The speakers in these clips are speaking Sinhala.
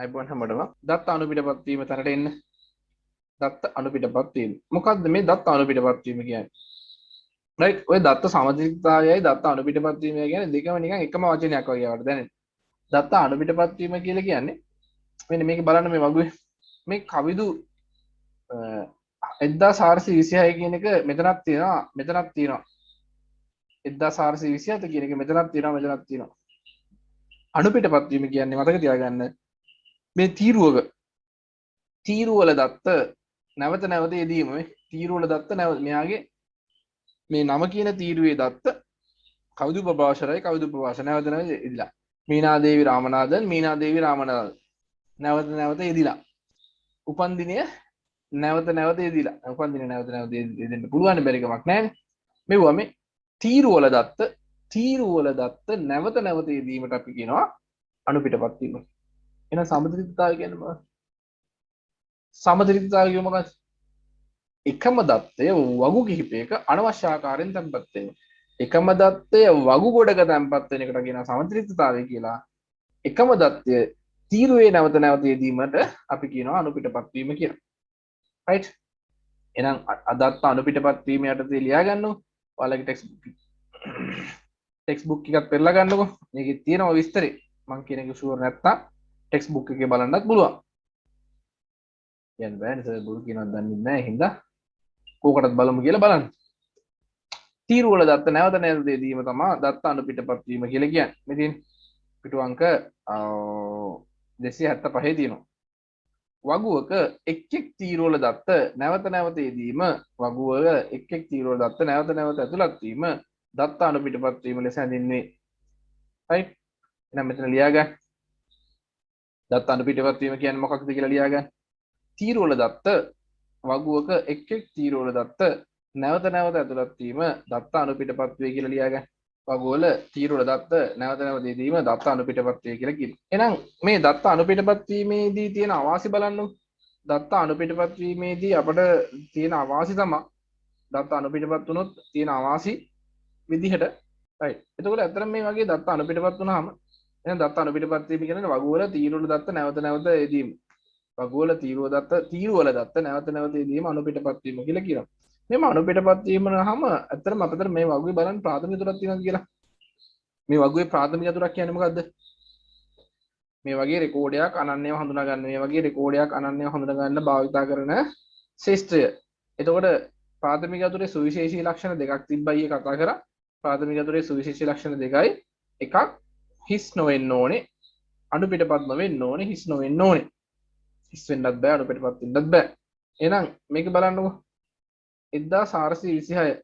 අයිබෝන් හැමෝටම දත්ත අණුපිටපත් වීම තැනට එන්න. දත්ත අණුපිටපත් වීම. මොකද්ද මේ දත්ත අණුපිටපත් වීම කියන්නේ? රයිට්. ඔය දත්ත සමතුලිතතාවයයි දත්ත අණුපිටපත් වීම කියන්නේ දෙකම නිකන් එකම වචනයක් වගේ ආවට දැනෙන. දත්ත අණුපිටපත් වීම කියලා කියන්නේ මෙන්න මේක බලන්න මේ වගුවේ මේ කවිදු 1426 කියන එක මෙතනක් තියෙනවා මෙතනක් තියෙනවා 1427 කියන එක මෙතනක් තියෙනවා මෙතනක් තියෙනවා. අණුපිටපත් වීම කියන්නේ මතක තියාගන්න මේ තීරුවල දත්ත නැවත නැවත යෙදීම මේ තීරුවල දත්ත නැවත මෙයාගේ මේ නම කියන තීරුවේ දත්ත කවුද ප්‍රභාෂරයි කවුද ප්‍රභාෂ නැවත නැවත යෙදිලා මීනාදේවි රාමනාදන් නැවත නැවත යෙදිලා උපන් දිනය නැවත නැවත යෙදිලා උපන් දිනය නැවත නැවත යෙදෙන්න පුළුවන් බැරි කමක් නැහැ මෙවුවා මේ තීරුවල දත්ත නැවත නැවත යෙදීමට අපි කියනවා අණුපිටපත් වීම. එහෙනම් සමතුලිතතාවය කියන්නේ මොකක්ද? සමතුලිතතාවය මොකක්ද? එකම දත්තය වගු කිහිපයක අනවශ්‍ය ආකාරයෙන් තැන්පත් වෙන. එකම දත්තය වගු ගොඩක තැන්පත් වෙන එකට කියනවා සමතුලිතතාවය කියලා. එකම දත්තය තීරුවේ නැවත නැවත යෙදීමට අපි කියනවා අණුපිටපත් වීම කියලා. රයිට්? එහෙනම් අදත්ත අණුපිටපත් වීම යටතේ ලියා ගන්නකො. ඔයාලගේ ටෙක්ස්ට් බුක් එකක් පෙරලා ගන්නකො. මේකේ තියෙනවා විස්තරේ. මම කියන එක ෂුවර් නැත්තම් ටෙක්ස්ට් බුක් එකේ බලන්නත් පුළුවන්. කියන්න බෑනේ සර් බුරු කියනවත් දන්නේ නැහැ හින්දා කෝකටත් බලමු කියලා බලන්න. තීරුවල දත්ත නැවත නැවත දීම තමයි දත්ත අණුපිටපත් වීම කියලා කියන්නේ. මෙතින් පිටු අංක 275 තියෙනවා. වගුවක එක් තීරුවල දත්ත නැවත නැවත යෙදීම වගුවක එක් තීරුවල දත්ත නැවත නැවත ඇතුළත් වීම දත්ත අණුපිටපත් වීම ලෙස හැඳින්වේ. right? එහෙනම් මෙතන ලියා ගන්න. දත්ත අණුපිටපත් වීම කියන්නේ මොකක්ද කියලා ලියා ගන්න. තීරුවල දත්ත වගුවක එක් තීරුවල දත්ත නැවත නැවත ඇතුළත් වීම දත්ත අණුපිටපත් වේ කියලා ලියා ගන්න. වගුවල තීරුවල දත්ත නැවත නැවත යෙදීම දත්ත අණුපිටපත් වේ කියලා කියනවා. එහෙනම් මේ දත්ත අණුපිටපත් වීමේදී තියෙන අවාසි බලන්න. දත්ත අණුපිටපත් වීමේදී අපිට තියෙන අවාසි තමයි දත්ත අණුපිටපත් වුණොත් තියෙන අවාසි විදිහට right. එතකොට ඇත්තටම මේ වගේ දත්ත අණුපිටපත් වුණාම එහෙනම් දත්ත අණුපිටපත් වීම කියන්නේ වගුවල තීරුවල දත්ත නැවත නැවත යෙදීම. වගුවල තීරුවල දත්ත නැවත නැවත යෙදීම අණුපිටපත් වීම කියලා කියනවා. මේම අණුපිටපත් වීම නහම ඇත්තටම අපිට මේ වගුවේ බලන්න ප්‍රාථමික අතුරක් තියෙනවා කියලා. මේ වගුවේ ප්‍රාථමික අතුරක් කියන්නේ මොකද්ද? මේ වගේ රෙකෝඩයක් අනන්‍යව හඳුනා ගන්න. මේ වගේ රෙකෝඩයක් අනන්‍යව හඳුනා ගන්න භාවිතා කරන ශිෂ්ටය. එතකොට ප්‍රාථමික අතුරේ සුවිශේෂී ලක්ෂණ දෙකක් තිබ්බයි කතා කරා. ප්‍රාථමික අතුරේ සුවිශේෂී ලක්ෂණ දෙකයි. එකක් හිස් නොවෙන්න ඕනේ. අණුපිටපත් නොවෙන්න ඕනේ. හිස් නොවෙන්න ඕනේ. හිස් වෙන්නත් බෑ අණුපිටපත් වෙන්නත් බෑ. එහෙනම් මේක බලන්නකො 1426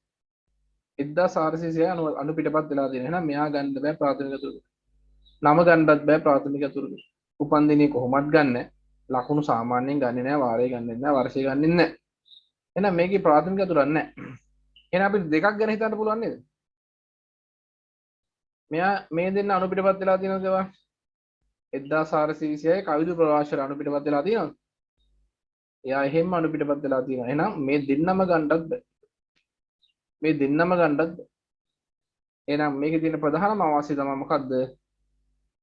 අණුපිටපත් වෙලා තියෙනවා. එහෙනම් මෙයා ගන්න බෑ ප්‍රාථමික අතුරු. නම ගන්නත් බෑ ප්‍රාථමික අතුරු. උපන් දිනේ කොහොමත් ගන්න. ලකුණු සාමාන්‍යයෙන් ගන්නේ නැහැ. වාරය ගන්නෙ නැහැ. වර්ෂය ගන්නෙ නැහැ. එහෙනම් මේකේ ප්‍රාථමික අතුරක් නැහැ. එහෙනම් අපිට දෙකක් ගැන හිතන්න පුළුවන් නේද? මෙයා මේ දෙන්න අණුපිටපත් වෙලා තියෙනවද ඒවා? 1426 කවිදු ප්‍රවාශර අණුපිටපත් වෙලා තියෙනවද? එයා එහෙම අණුපිටපත් වෙලා තියෙනවා. එහෙනම් මේ දෙන්නම ගන්නත් බෑ. මේ දෙන්නම ගන්නත් බෑ. එහෙනම් මේකේ තියෙන ප්‍රධානම අවශ්‍ය තමයි මොකද්ද?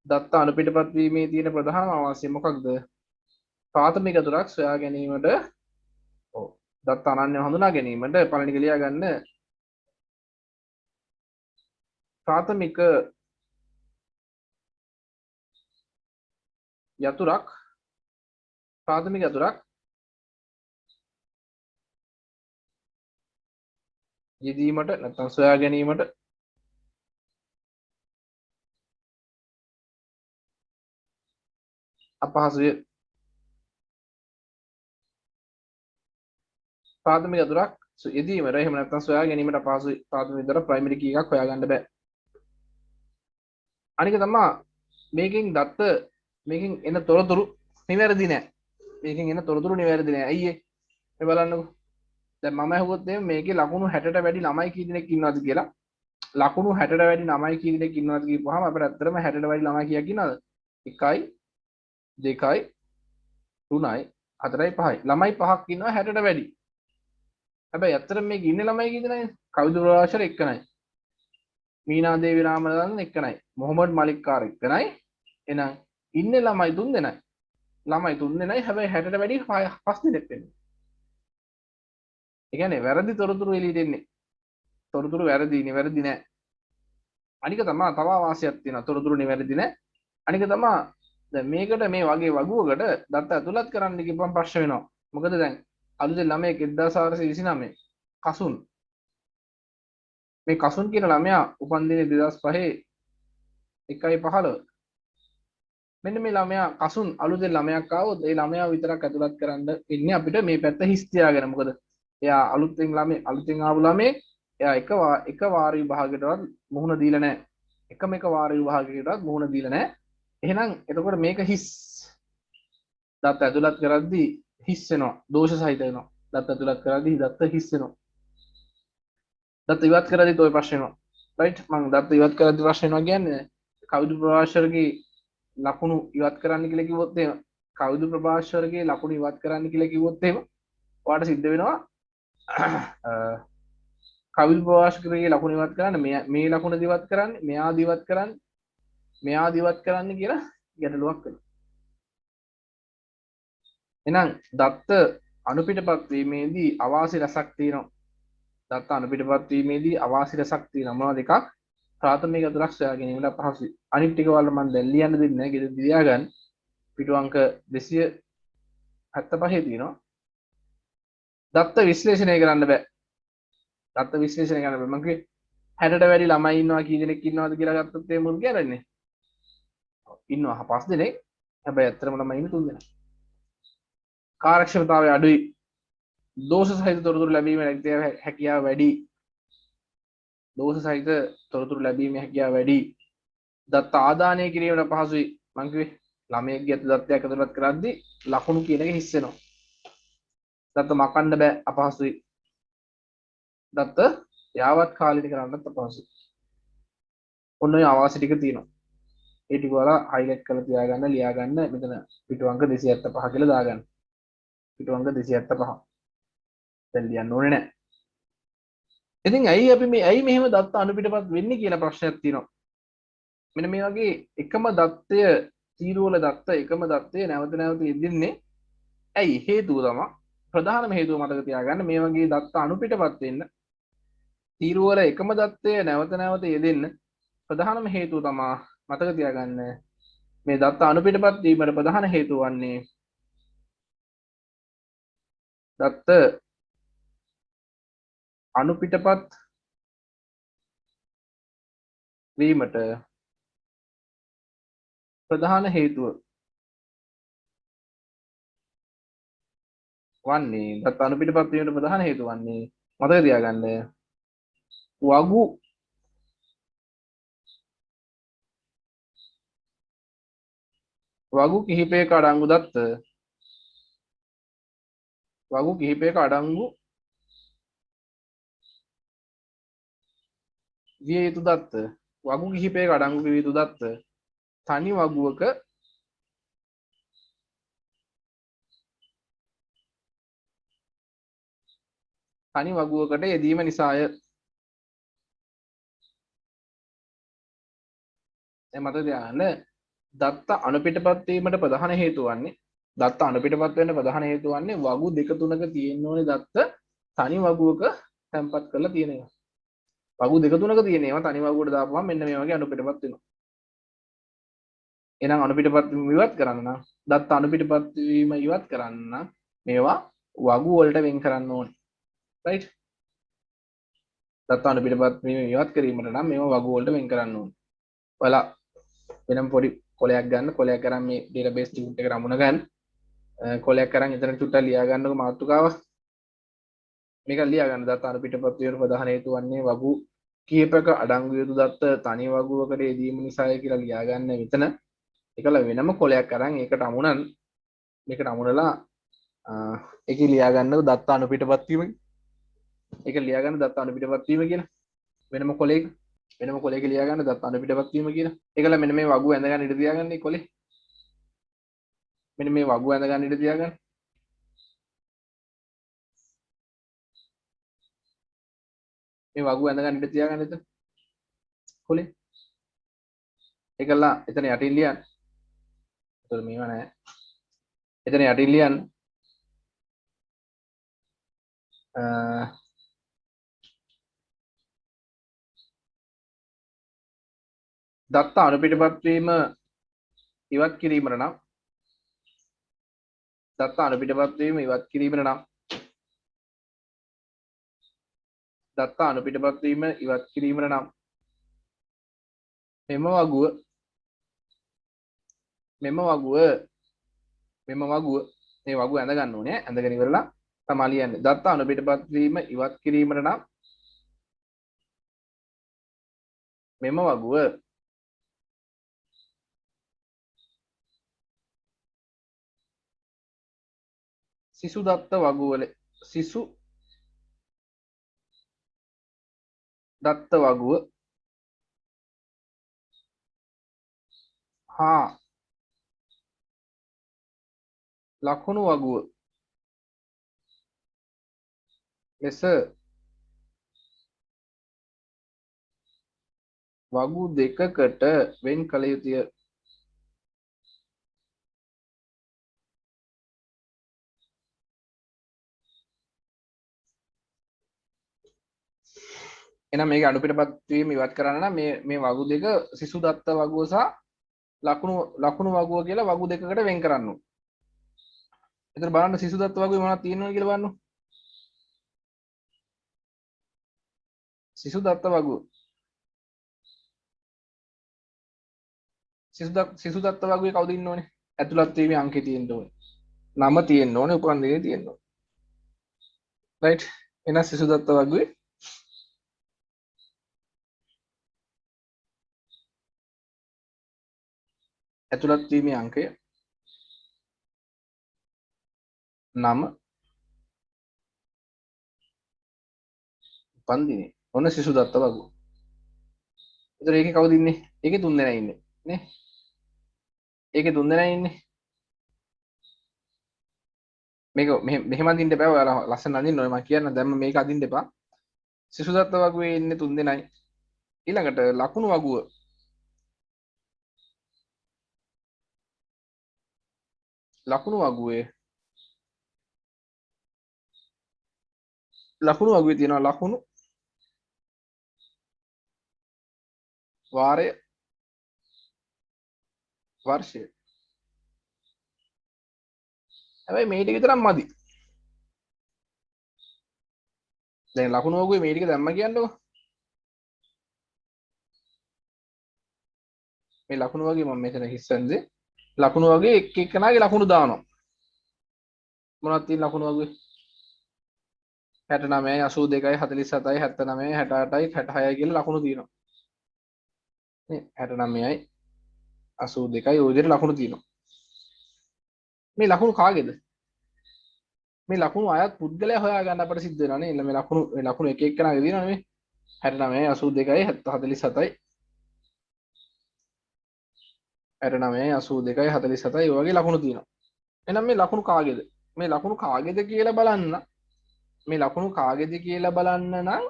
දත්ත අණුපිටපත් වීමේ තියෙන ප්‍රධානම අවශ්‍ය මොකක්ද? ප්‍රාථමික අතුරක් සොයා ගැනීමට දත්ත අනන්‍යව හඳුනා ගැනීමට පළවෙනි එක ලියා ගන්න ප්‍රාථමික යතුරක් යෙදීමට නැත්නම් සොයා ගැනීමට අපහසුය. ප්‍රාථමික අතුරක් යෙදීමට එහෙම නැත්නම් සොයා ගැනීමට අපහසුයි. ප්‍රාථමික අතුර ප්‍රයිමරි කී එකක් හොයාගන්න බෑ. අනික තමයි මේකෙන් එන තොරතුරු නිවැරදි නෑ. මේකෙන් එන තොරතුරු නිවැරදි නෑ. ඇයි ඒ? මේ බලන්නකෝ. දැන් මම අහුවොත් මේකේ ලකුණු 60ට වැඩි ළමයි කී දෙනෙක් ඉන්නවද කියලා. ලකුණු 60ට වැඩි ළමයි කී දෙනෙක් ඉන්නවද කියපුවාම අපිට ඇත්තටම 60ට වැඩි ළමයි කීයක් ඉන්නවද? 1යි 2යි 3යි 4යි 5යි. ළමයි 5ක් ඉන්නවා 60ට වැඩි. හැබැයි ඇත්තටම මේක ඉන්නේ ළමයි කී දෙනයිද? කවිදු ප්‍රවාශර එක්කනයි. මීනාදේවි රාමනන්දන් එක්කනයි. මොහොමඩ් මලික්කාර් එක්කනයි. එහෙනම් ඉන්නේ ළමයි 3 දෙනයි. ළමයි 3 දෙනයි හැබැයි 60ට වැඩි 5 දෙනෙක් වෙන්නේ. ඒ කියන්නේ වැරදි තොරතුරු එළියට එන්නේ. තොරතුරු වැරදි නිවැරදි නෑ. අනික තමයි තව වාසියක් තියෙනවා. තොරතුරු නිවැරදි නෑ. අනික තමයි දැන් මේකට මේ වගේ වගුවකට දත්ත ඇතුළත් කරන්න කිව්වම ප්‍රශ්න වෙනවා. මොකද දැන් අලුතෙන් ළමයෙක් 1429 කසුන් මේ කසුන් කියන ළමයා උපන්දිනේ 2005 1.15 මෙන්න මේ ළමයා කසුන් අලුතෙන් ළමයක් ආවොත් ඒ ළමයා විතරක් ඇතුළත් කරන්න ඉන්නේ අපිට මේ පැත්ත හිස් තියාගෙන. මොකද එයා අලුතෙන් ආපු ළමේ එයා එක වාර විභාගයකටවත් මුහුණ දීලා නැහැ. එකම එක වාර විභාගයකටවත් මුහුණ දීලා නැහැ. එහෙනම් එතකොට මේක හිස්. දත්ත ඇතුළත් කරද්දී හිස් වෙනවා. දෝෂ සහිත වෙනවා. දත්ත ඇතුළත් කරද්දී දත්ත හිස් වෙනවා. දත්ත ඉවත් කරද්දීත් ඔය ප්‍රශ්න වෙනවා. රයිට් මම දත්ත ඉවත් කරද්දී ප්‍රශ්න වෙනවා කියන්නේ කවිදු ප්‍රභාෂර්ගේ ලකුණු ඉවත් කරන්න කියලා කිව්වොත් එහෙම කවිදු ප්‍රභාෂර්ගේ ලකුණු ඉවත් කරන්න කියලා කිව්වොත් එහෙම ඔයාලට සිද්ධ වෙනවා කවිදු ප්‍රභාෂර්ගේ ලකුණු ඉවත් කරන්න මේ ලකුණ දිවත් කරන්න මෙයා දිවත් කරන්න මෙයා දිවත් කරන්න කියලා ගැටලුවක් වෙනවා. එහෙනම් දත්ත අනුපිටපත් වීමේදී අවාසි රසක් තියෙනවා. දත්ත අනුපිටපත් වීමේදී අවාසි රසක් තියෙනවා. මොනවද එකක්? ප්‍රාථමික අතුලක් සොයා ගැනීමට අපහසුයි. අනිත් ටික වල මම දැන් ලියන්න දෙන්නේ නැහැ. ගෙදර දියා ගන්න. පිටු අංක 275 තියෙනවා. දත්ත විශ්ලේෂණය කරන්න බෑ. දත්ත විශ්ලේෂණය කරන්න බෑ. මම කිව්වේ 60ට වැඩි ළමයි ඉන්නවා කී දෙනෙක් ඉන්නවද කියලා ගත්තොත් ඒ මුල් කියන්නේ. ඉන්නවා 5 දෙනෙක්. හැබැයි ඇත්තටම ළමයි ඉන්නේ 3 දෙනෙක්. කාර්යක්ෂමතාවය අඩුයි. දෝෂ සහිත තොරතුරු ලැබීමේ හැකියාව වැඩි. දෝෂ සහිත තොරතුරු ලැබීමේ හැකියාව වැඩි. දත්ත ආදානය කිරීමට අපහසුයි. මම කිව්වේ ළමයෙක්ගේ දත්තයක් ඇතුළත් කරද්දී ලකුණු කියන එක හිස් වෙනවා. දත්ත මකන්න බෑ අපහසුයි. දත්ත යාවත් කාලීන කරන්නත් අපහසුයි. ඔන්න ඔය අවාසි ටික තියෙනවා. ඒ ටික වල හයිලයිට් කරලා තියාගන්න ලියා ගන්න මෙතන පිටු අංක 275 කියලා දාගන්න. පිටු අංක 275. දැන් ලියන්න ඕනේ නැහැ. ඉතින් ඇයි මෙහෙම දත්ත අනුපිටපත් වෙන්නේ කියලා ප්‍රශ්නයක් තියෙනවා. මෙන්න මේ වගේ එකම දත්තය තීරුවල දත්ත එකම දත්තය නැවත නැවත යෙදෙන්නේ ඇයි? හේතුව තමයි ප්‍රධානම හේතුව මතක තියාගන්න මේ වගේ දත්ත අනුපිටපත් වෙන්න තීරුවල එකම දත්තය නැවත නැවත යෙදෙන්න ප්‍රධානම හේතුව තමයි මතක තියාගන්න මේ දත්ත අනුපිටපත් වීමට ප්‍රධාන හේතුව වන්නේ දත්ත අනුපිටපත් වීමට ප්‍රධාන හේතුව වන්නේ දත්ත අනුපිටපත් වීමට ප්‍රධාන හේතුව වන්නේ මතක තියාගන්න වගු කිහිපයක අඩංගු දත්ත වගු කිහිපයක අඩංගු විය යුතු දත්ත වගු කිහිපයක අඩංගු විය යුතු දත්ත තනි වගුවක තනි වගුවකට යෙදීම නිසාය. මතක තියාගන්න දත්ත අනුපිටපත් වීමට ප්‍රධාන හේතුව වන්නේ දත්ත අනුපිටපත් වෙන්න ප්‍රධාන හේතුව වන්නේ වගු දෙක තුනක තියෙන්න ඕනේ දත්ත තනි වගුවක තැම්පත් කරලා තියෙන එක. වගු දෙක තුනක තියෙන ඒවා තනි වගුවට දාපුවම මෙන්න මේ වගේ අනුපිටපත් වෙනවා. එහෙනම් අනුපිටපත් වීම ඉවත් කරන්න නම් දත්ත අනුපිටපත් වීම ඉවත් කරන්න නම් මේවා වගු වලට වෙන් කරන්න ඕනේ. රයිට්? දත්ත අනුපිටපත් වීම ඉවත් කිරීමට නම් මේවා වගු වලට වෙන් කරන්න ඕනේ. ඔයාලා වෙනම පොඩි කොලයක් ගන්න කොලයක් අරන් මේ ඩේටාබේස් ටියුට් එකට අමුණ ගන්න කොලයක් අරන් එතන චුට්ටක් ලියා ගන්නකො මාතෘකාව මේක ලියා ගන්න දත්ත අනුපිටපත් වීමට ප්‍රධාන හේතු වන්නේ වගු කීපක අඩංගු යුතු දත්ත තනි වගුවකට යෙදීම නිසායි කියලා ලියා ගන්න මෙතන ඒකල වෙනම කොලයක් අරන් ඒකට අමුණන් මේකට අමුණලා ඒකේ ලියා ගන්නකො දත්ත අනුපිටපත් වීම ඒක ලියා ගන්න දත්ත අනුපිටපත් වීම කියලා වෙනම කොලයක වෙනම කොලයක ලියා ගන්න දත්ත අනුපිටපත් වීම කියලා ඒකල මෙන්න මේ වගුව ඇඳ ගන්න ඉඩ තියාගන්න මේ කොලේ මෙන්න මේ වගුව ඇඳ ගන්න ඉඩ තියාගන්න මේ වගුව ඇඳ ගන්න ඉඩ තියාගන්න එතන කොලේ ඒකලා එතන යටින් ලියන්න. ඒතර මේවා නෑ එතන යටින් ලියන්න දත්ත අනුපිටපත් වීම ඉවත් කිරීමට නම් දත්ත අනුපිටපත් වීම ඉවත් කිරීමට නම් දත්ත අනුපිටපත් වීම ඉවත් කිරීමට නම් මෙම වගුව මේ වගුව ඇඳ ගන්න ඕනේ. ඇඳගෙන ඉවරලා තමයි ලියන්නේ. දත්ත අනුපිටපත් වීම ඉවත් කිරීමට නම් මෙම වගුව සිසු දත්ත වගුවල සිසු දත්ත වගුව හා ලකුණු වගුව ලෙස වගු දෙකකට වෙන් කළ යුතුය. එහෙනම් මේක අනුපිටපත් වීම ඉවත් කරන්න නම් මේ වගු දෙක සිසු දත්ත වගුව සහ ලකුණු වගුව කියලා වගු දෙකකට වෙන් කරන්න ඕනේ. එතන බලන්න සිසු දත්ත වගුවේ මොනවද තියෙනවද කියලා බලන්න. සිසු දත්ත වගුව සිසු දත්ත වගුවේ කවුද ඉන්න ඕනේ? ඇතුළත් වීමේ අංකය තියෙන්න ඕනේ. නම තියෙන්න ඕනේ, උපන් දිනේ තියෙන්න ඕනේ. රයිට්. එහෙනම් සිසු දත්ත වගුවේ ඇතුළත් වීමේ අංකය නම උපන් දිනේ. ඔන්න සිසු දත්ත වගුව. එතකොට ඒකේ කවුද ඉන්නේ? ඒකේ තුන් දෙනා ඉන්නේ නේ? ඒකේ තුන් දෙනා ඉන්නේ. මේක මෙහෙම අදින්න එපා. ඔයාලා ලස්සන අදින්න ඕනේ. මම කියන්න දැම්ම මේක අදින්න එපා. සිසු දත්ත වගුවේ ඉන්නේ තුන් දෙනයි. ඊළඟට ලකුණු වගුව වගුවේ තියෙනවා ලකුණු වාරය වර්ෂය. හැබැයි මේ ටික විතරක් මදි. දැන් ලකුණු වගුවේ මේ ටික දැම්ම කියන්නකො. මේ ලකුණු වගේ මම මෙතන හිස්සන්දේ ලකුණු වගේ එක් එක්කනාගේ ලකුණු දානවා. මොනවද තියෙන ලකුණු වගේ? 69 82 47 79 68යි 66යි කියලා ලකුණු තියෙනවා. නේ 69යි 82යි ඔය විදිහට ලකුණු තියෙනවා. මේ ලකුණු කාගේද? මේ ලකුණු අයත් පුද්ගලයා හොයා ගන්න අපිට සිද්ධ වෙනවා නේ. මේ ලකුණු එක එක්කනාගේ දිනනවා නේ. 69 82යි 47යි 69 82යි 47යි ඔය වගේ ලකුණු තියෙනවා. එහෙනම් මේ ලකුණු කාගේද? මේ ලකුණු කාගේද කියලා බලන්න. මේ ලකුණු කාගේද කියලා බලන්න නම්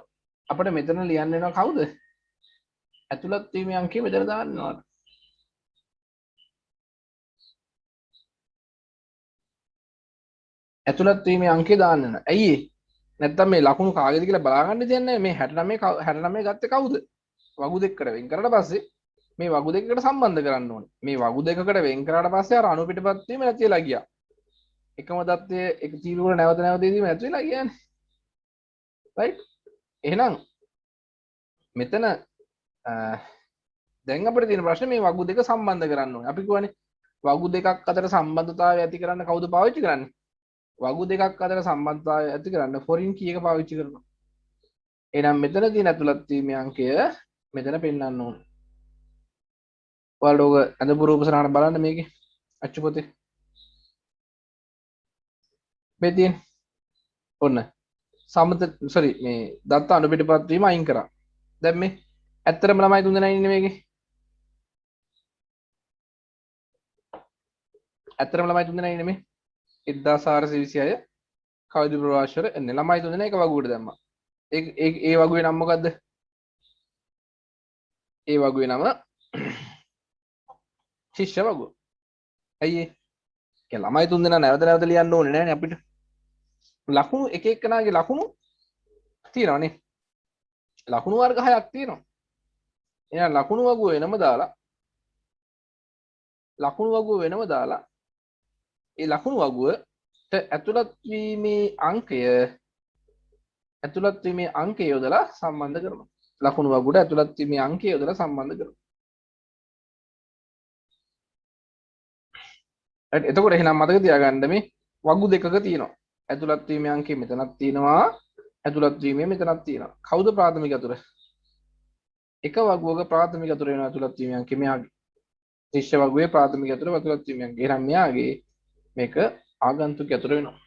අපිට මෙතන ලියන්න වෙනවා කවුද? ඇතුළත් වීමේ අංකය මෙතන දාන්න ඕන. ඇතුළත් වීමේ අංකය දාන්න වෙනවා. ඇයි ඒ? නැත්තම් මේ ලකුණු කාගේද කියලා බලාගන්න දෙන්නේ මේ 69 ගත්තේ කවුද? වගු දෙකකට වෙන් කරලා පස්සේ මේ වගු දෙකකට සම්බන්ධ කරන්න ඕනේ. මේ වගු දෙකකට වෙන් කරාට පස්සේ අර අනුපිටපත් වීම නැති වෙලා ගියා. එකම தත්ත්වයේ එක තීරුවල නැවත දීම නැති වෙලා ගියානේ. රයිට්. එහෙනම් මෙතන දැන් අපිට තියෙන ප්‍රශ්නේ මේ වගු දෙක සම්බන්ධ කරන්න ඕනේ. අපි කියවනේ වගු දෙකක් අතර සම්බන්ධතාවය ඇති කරන්න කවුද පාවිච්චි කරන්නේ? වගු දෙකක් අතර සම්බන්ධතාවය ඇති කරන්න ෆොරින් කීයක පාවිච්චි කරනවා. එහෙනම් මෙතන තියෙන ඇතුළත් වීමේ අංකය මෙතන පෙන්වන්න ඕනේ. ඔයාලට ඔක අඳපු රූප සරහන බලන්න මේකේ අච්චු පොතේ. මේ තියෙන ඔන්න සමත මේ දත්ත අනුපිටපත් වීම අයින් කරා. දැන් මේ ඇත්තටම ළමයි තුන් දෙනා ඉන්නේ මේකේ. ඇත්තටම ළමයි තුන් දෙනා ඉන්නේ මේ 1426 කවුද ප්‍රවාශර එන්නේ ළමයි තුන් දෙනා එක වගුවට දැම්මා. ඒ වගුවේ නම මොකද්ද? ඒ වගුවේ නම ශිෂ්‍ය වගුව. ඇයි ඒ ළමයි තුන් දෙනා නැවත නැවත ලියන්න ඕනේ නෑනේ අපිට. ලකුණු එක එක්කෙනාගේ ලකුණු තියෙනවානේ. ලකුණු වර්ග 6ක් තියෙනවා. එහෙනම් ලකුණු වගුව වෙනම දාලා ඒ ලකුණු වගුවට ඇතුළත් වීමේ අංකය යොදලා සම්බන්ධ කරනවා. ලකුණු වගුවට ඇතුළත් වීමේ අංකය යොදලා සම්බන්ධ කරනවා. right එතකොට එහෙනම් මතක තියාගන්න මේ වගු දෙකක තියෙනවා. ඇතුළත් වීමේ අංකය මෙතනක් තියෙනවා. ඇතුළත් වීමේ මෙතනක් තියෙනවා. කවුද ප්‍රාථමික අතුර? එක වගුවක ප්‍රාථමික අතුර වෙනවා ඇතුළත් වීමේ අංකය මෙයාගේ. ශිෂ්‍ය වගුවේ ප්‍රාථමික අතුර ඇතුළත් වීමේ අංකය. එහෙනම් මෙයාගේ මේක ආගන්තුක අතුර වෙනවා.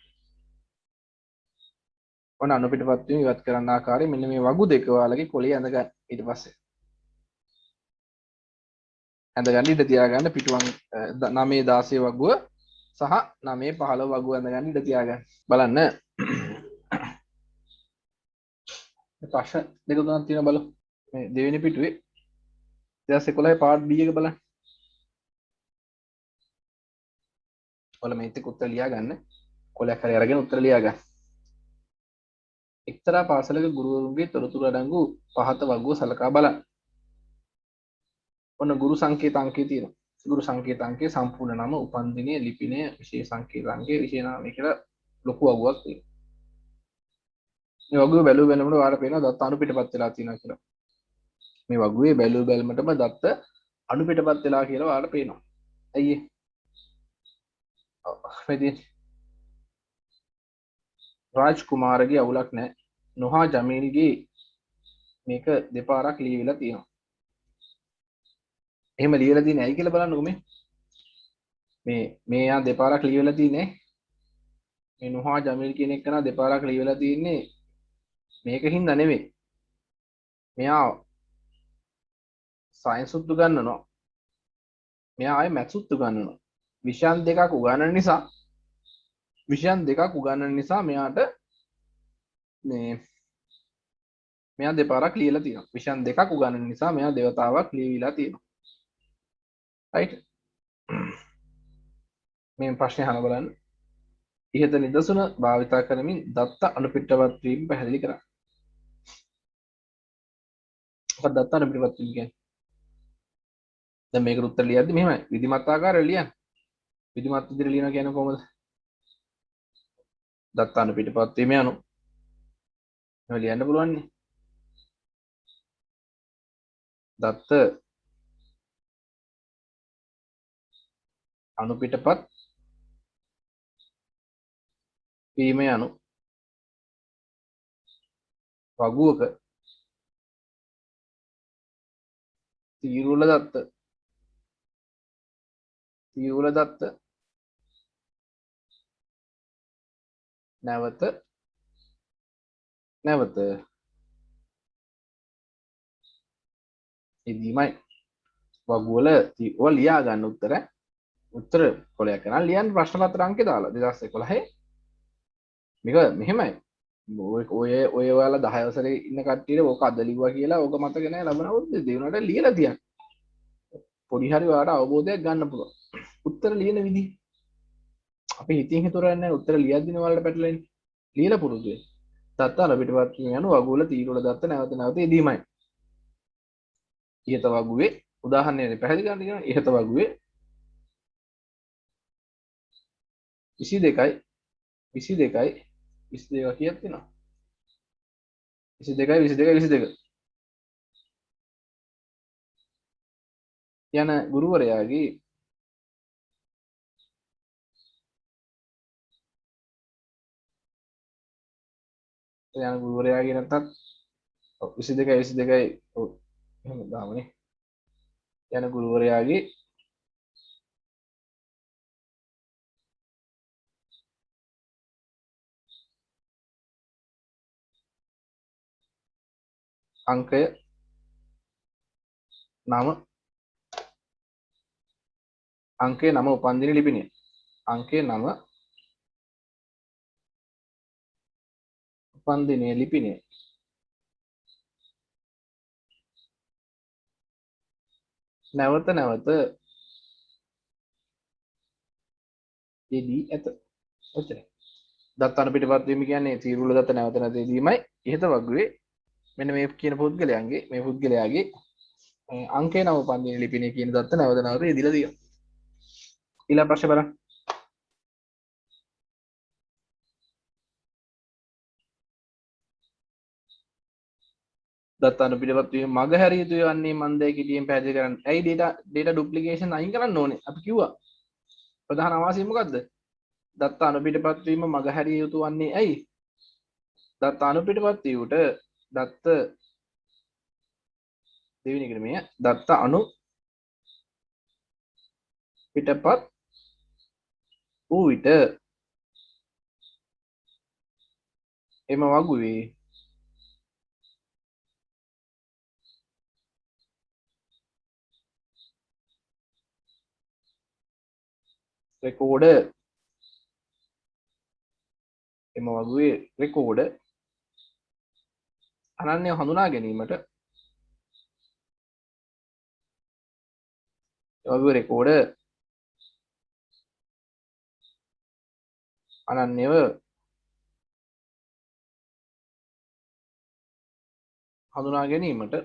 ඔන්න අනුපිටපත් වීම ඉවත් කරන්න ආකාරය මෙන්න මේ වගු දෙක ඔයාලගේ කොලේ ඇඳගන්න. ඊට පස්සේ ඇඳගන්න ඉඩ තියාගන්න පිටුවන් 9 16 වගුව සහ 9 15 වගුව ඇඳගන්න ඉඩ තියාගන්න. බලන්න ප්‍රශ්න දෙක තුනක් තියෙනවා බලමු. මේ දෙවෙනි පිටුවේ 2011 පාර්ට් B එක බලන්න. ඔයාලා මේක උත්තර ලියා ගන්න. කොලයක් හරි අරගෙන උත්තර ලියා ගන්න. එක්තරා පාසලක ගුරුවරුන්ගේ තොරතුරු අඩංගු පහත වගුව සලකා බලන්න. ඔන්න ගුරු සංකේත අංකය තියෙනවා. ගුරු සංකේත අංකයේ සම්පූර්ණ නම, උපන්දිනය, ලිපිනය, විශේෂ සංකේත අංකය, විශේෂ නාමය කියලා ලොකු වගුවක් තියෙනවා. මේ වගුව බැලුව බැලමුට ඔයාලට පේනවා දත්ත අනුපිටපත් වෙලා තියෙනවා කියලා. මේ වගුවේ බැලුව බැලමටම දත්ත අනුපිටපත් වෙලා කියලා ඔයාලට පේනවා. ඇයි ඒ? මේ රාජ් කුමාරගේ අවුලක් නැහැ. නොහා ජමීල්ගේ මේක දෙපාරක් ලියවිලා තියෙනවා. එහෙම ලියලා තියෙන්නේ ඇයි කියලා බලන්නකො මේ යා දෙපාරක් ලියවිලා තියෙන්නේ. මේ නොහා ජමීල් කියන එක නා දෙපාරක් ලියවිලා තියෙන්නේ මේකින්ද නෙමෙයි. මෙයා සයන්ස් උත් උගන්වනවා. මෙයා ආයේ මැත්ස් උත් උගන්වනවා. විෂයන් දෙකක් උගන්වන නිසා මෙයාට මෙයා දෙපාරක් ලියලා තියෙනවා. විෂයන් දෙකක් උගන්වන නිසා මෙයා දෙවතාවක් ලියවිලා තියෙනවා. right මේ ප්‍රශ්නේ අහන බලන්න. ඉහත නිදසුන භාවිතා කරමින් දත්ත අනුපිටපත් වීම පැහැදිලි කරන්න. මොකක්ද දත්ත අනුපිටපත් වීම කියන්නේ? දැන් මේකට උත්තර ලියද්දි මෙහෙමයි. විධිමත් ආකාරයෙන් ලියන්න. විධිමත් විදිහට ලියනවා කියන්නේ කොහොමද? දත්ත අනුපිටපත් වීම යනු එහෙම ලියන්න පුළුවන් නේ. දත්ත අනුපිටපත් වීම යනු වගුවක තීරුවල දත්ත නැවත ඉදීමයි. වගුවල ඔය ලියා ගන්න උත්තර කොලයක් කරලා ලියන්න ප්‍රශ්න පත්‍ර අංකය දාලා 2011 මේක මෙහෙමයි. ඔය ඔයාලා 10 වසරේ ඉන්න කට්ටියට ඕක අද ලිව්වා කියලා ඕක මතක නැහැ ලබන අවුරුද්දේ දෙවනට ලියලා තියන්න. පොඩි හරි ඔයාලට අවබෝධයක් ගන්න පුළුවන්. උත්තර ලියන විදිහ. අපි හිතින් හිතුවරන්නේ උත්තර ලියද්දිනේ ඔයාලට පැටලෙන්නේ. ලියලා පුරුදු වෙන්න. දත්ත අනුපිටපත් වීම යනු වගුවල තීරුවල දත්ත නැවත යෙදීමයි. ඉහත වගුවේ උදාහරණයක් පැහැදිලි කරන්න කියනවා. ඉහත වගුවේ 22යි 22 කීයක් තියෙනවා? 22 යන ගුරුවරයාගේ නැත්තම් 22 ඔව් එහෙම දාමනේ. යන ගුරුවරයාගේ අංකය 9 උපන්දින ලිපිනය. අංකය 9 උපන්දිනයේ ලිපිනය. නැවත යෙදී ඇත. ඔච්චරයි. දත්ත අනුපිටපත් වීම කියන්නේ තීරුවල දත්ත නැවත නැවත යෙදීමයි. ඉහත වගුවේ මෙන්න මේ කියන පුද්ගලයන්ගේ මේ පුද්ගලයාගේ අංකේ 9 පන්තියේ ලිපිනේ කියන දත්ත නැවත නැවත යෙදিলা තියෙනවා. ඊළඟ ප්‍රශ්න බලන්න. දත්ත අනුපිටපත් වීම මග හැරිය යුතු යන්නේ මන්දේ කිලියෙන් පැහැදිලි කරන්න. ඇයි data duplication අයින් කරන්න ඕනේ? අපි කිව්වා. ප්‍රධාන අවාසිය මොකද්ද? දත්ත අනුපිටපත් වීම මග හැරිය යුතු වන්නේ ඇයි? දත්ත අනුපිටපත් වීමට දත්ත දෙවෙනි එකට මේ දත්ත අනු පිටපත් වූ විට එම වගුවේ රෙකෝඩ එම වගුවේ රෙකෝඩ අනන්‍ය හඳුනා ගැනීමට වගුවේ රෙකෝඩ අනන්‍යව හඳුනා ගැනීමට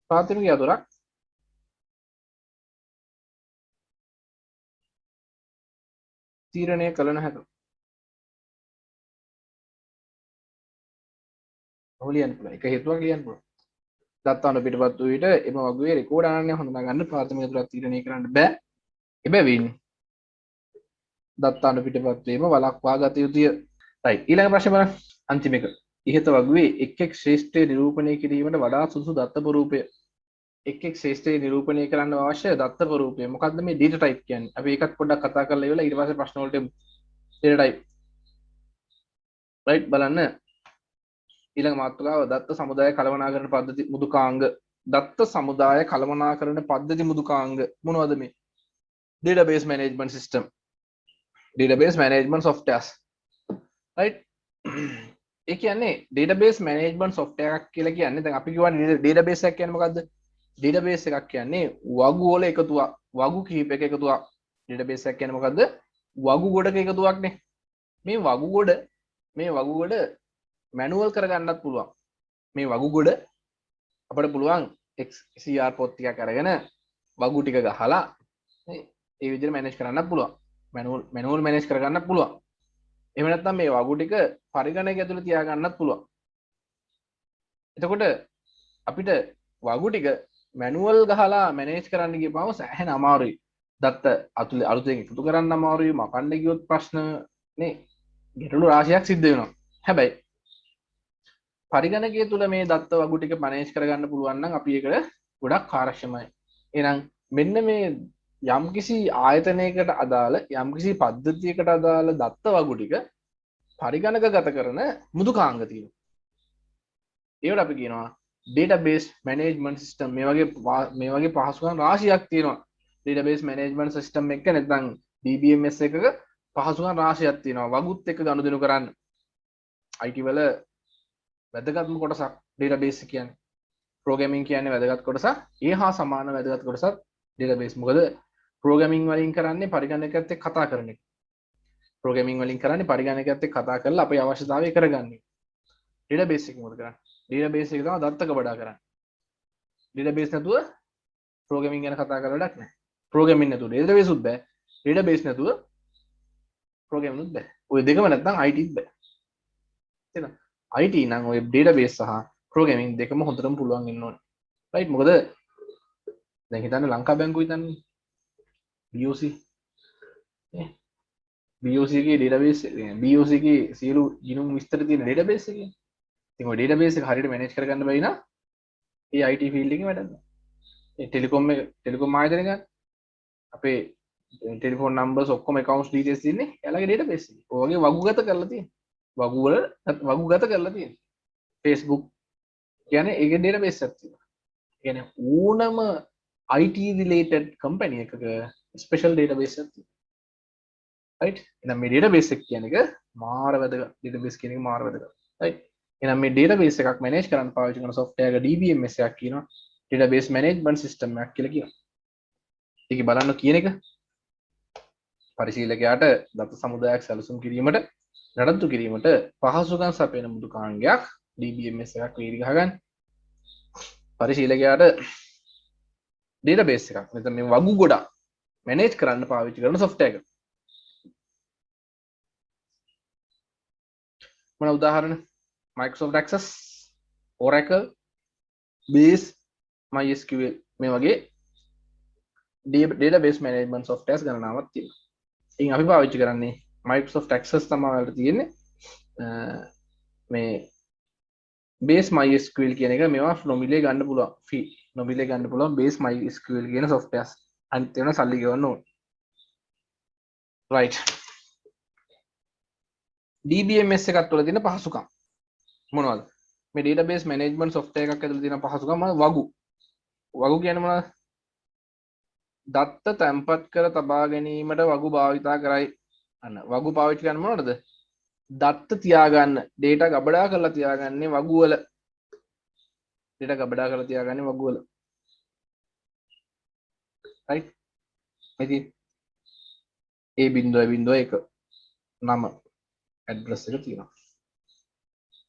ප්‍රාථමික යතුරක් තීරණය කළ නොහැක. ඔහු ලියන්න පුළුවන්. එක හේතුවක් ලියන්න පුළුවන්. දත්ත අනුපිටපත් වූ විට එම වගුවේ රෙකෝඩ අනන්‍ය හඳුනා ගන්න ප්‍රාථමික යතුරක් තීරණය කරන්න බෑ. එබැවින් දත්ත අනුපිටපත් වීම වළක්වා ගත යුතුය. right ඊළඟ ප්‍රශ්නේ බලන්න. අන්තිම එක. ඉහත වගුවේ එක් එක් ශ්‍රේෂ්ඨය නිරූපණය කිරීමට වඩා සුදුසු දත්ත ස්වරූපය එක් එක් ශ්‍රේෂ්ඨය නිරූපණය කරන්න අවශ්‍ය දත්ත ස්වරූපය මොකක්ද මේ data type කියන්නේ? අපි ඒකත් පොඩ්ඩක් කතා කරලා ඉවරලා ඊට පස්සේ ප්‍රශ්න වලට data type right බලන්න. ඊළඟ මාතෘකාව දත්ත සමුදාය කළමනාකරණ පද්ධති මුදුකාංග. දත්ත සමුදාය කළමනාකරණ පද්ධති මුදුකාංග මොනවද මේ? database management system, database management softwares, right? ඒ කියන්නේ database management software එකක් කියලා කියන්නේ දැන් අපි කියවනේ database එකක් කියන්නේ මොකද්ද? database එකක් කියන්නේ වගු වල එකතුවක්, වගු කිහිපයක එකතුවක්. database එකක් කියන්නේ මොකද්ද? වගු ගොඩක එකතුවක්නේ. මේ වගු ගොඩ මැනුවල් කරගන්නත් පුළුවන්. මේ වගු ගොඩ අපිට පුළුවන් XCR පොත් ටිකක් අරගෙන වගු ටික ගහලා ඒ විදිහට මැනේජ් කරන්නත් පුළුවන්. මැනුවල් මැනේජ් කරගන්නත් පුළුවන්. එහෙම නැත්නම් මේ වගු ටික පරිගණක ඇතුළේ තියාගන්නත් පුළුවන්. එතකොට අපිට වගු ටික මැනුවල් ගහලා මැනේජ් කරන්න ගියපුවම සෑහෙන අමාරුයි. දත්ත අලුතෙන් එකතු කරන්න අමාරුයි. මකන්න ගියොත් ප්‍රශ්න නේ ගැටලු රාශියක් සිද්ධ වෙනවා. හැබැයි පරිගණකය තුළ මේ දත්ත වගු ටික මැනේජ් කරගන්න පුළුවන් නම් අපි ඒකට ගොඩක් කාර්යක්ෂමයි. එහෙනම් මෙන්න මේ යම්කිසි ආයතනයකට අදාළ යම්කිසි පද්ධතියකට අදාළ දත්ත වගු ටික පරිගණකගත කරන මෘදුකාංග තියෙනවා. ඒවට අපි කියනවා database management system. මේ වගේ පහසුකම් රාශියක් තියෙනවා. database management system එක නැත්නම් DBMS එකක පහසුකම් රාශියක් තියෙනවා. වගුත් එක්ක ගනුදෙනු කරන්න. IT වල වැදගත්ම කොටසක් database කියන්නේ. programming කියන්නේ වැදගත් කොටසක්. ඒ හා සමාන වැදගත් කොටසක් database. මොකද programming වලින් කරන්නේ පරිගණකයත් එක්ක කතා කරන එක. programming වලින් කරන්නේ පරිගණකයත් එක්ක කතා කරලා අපේ අවශ්‍යතාවය කරගන්නේ. database එක මොකද කරන්නේ? database එක තමයි දත්තක වඩා කරන්නේ. database නැතුව programming ගැන කතා කරලා වැඩක් නැහැ. programming නැතුව database උත් බෑ. database නැතුව programming උත් බෑ. ඔය දෙකම නැත්නම් IT ත් බෑ. තේරෙනවද? IT නම් ඔය database සහ programming දෙකම හොඳටම පුළුවන් වෙන්න ඕනේ. right? මොකද දැන් හිතන්න ලංකා බැංකුව හිතන්නේ BOC BOC එකේ database BOC එකේ සියලු ගිණුම් විස්තර තියෙන database එකේ. ඉතින් ඔය database එක හරියට manage කරගන්න බැරි නම් ඒ IT field එකේ වැඩක් නැහැ. ඒ ටෙලිකොම් ආයතන ගන්න අපේ ටෙලිෆෝන් නම්බර්ස් ඔක්කොම accounts details තියෙන්නේ එයාලගේ database එකේ. ඔය වගේ වගුගත කරලා තියෙනවා. වගුගත කරලා තියෙනවා. Facebook කියන්නේ ඒකේ database එකක් තියෙනවා. කියන්නේ ඕනම IT related company එකක special database එකක් තියෙනවා. right? එහෙනම් මේ database එක කියන එක මාර වැදගත්. database කියන එක මාර වැදගත්. right? එහෙනම් මේ database එකක් manage කරන්න පාවිච්චි කරන software එක DBMS එකක් කියනවා. database management system එකක් කියලා කියනවා. ඒක බලන්න කියන එක පරිශීලකයාට දත්ත සමුදායක් සැලසුම් කිරීමට නඩත්තු කිරීමට පහසුකම් සපයන මෘදුකාංගයක් DBMS එකක් වේදි ගහගන්න. පරිශීලකයාට database එකක් මෙතන මේ වගු ගොඩක් manage කරන්න පාවිච්චි කරන software එක. මොන උදාහරණ? Microsoft Access, Oracle, Base, MySQL මේ වගේ database management softwares ගණනාවක් තියෙනවා. ඉතින් අපි පාවිච්චි කරන්නේ Microsoft Access තමයි වලට තියෙන්නේ. මේ Base MySQL කියන එක මේවා නොමිලේ ගන්න පුළුවන්. ෆී නොමිලේ ගන්න පුළුවන් Base MySQL කියන softwares. අනිත් ඒවා සල්ලි ගෙවන්න ඕන. right. DBMS එකක් තුළ තියෙන පහසුකම් මොනවද? මේ database management software එකක් ඇතුළේ තියෙන පහසුකම් වගු. වගු කියන්නේ මොනවද? දත්ත තැන්පත් කර තබා ගැනීමට වගු භාවිතා කරයි. අන්න වගු පාවිච්චි කරන්නේ මොනවද? දත්ත තියාගන්න, data ගබඩා කරලා තියාගන්නේ වගු වල. data ගබඩා කරලා තියාගන්නේ වගු වල. right? ඉතින් A.01 නම address එක තියෙනවා.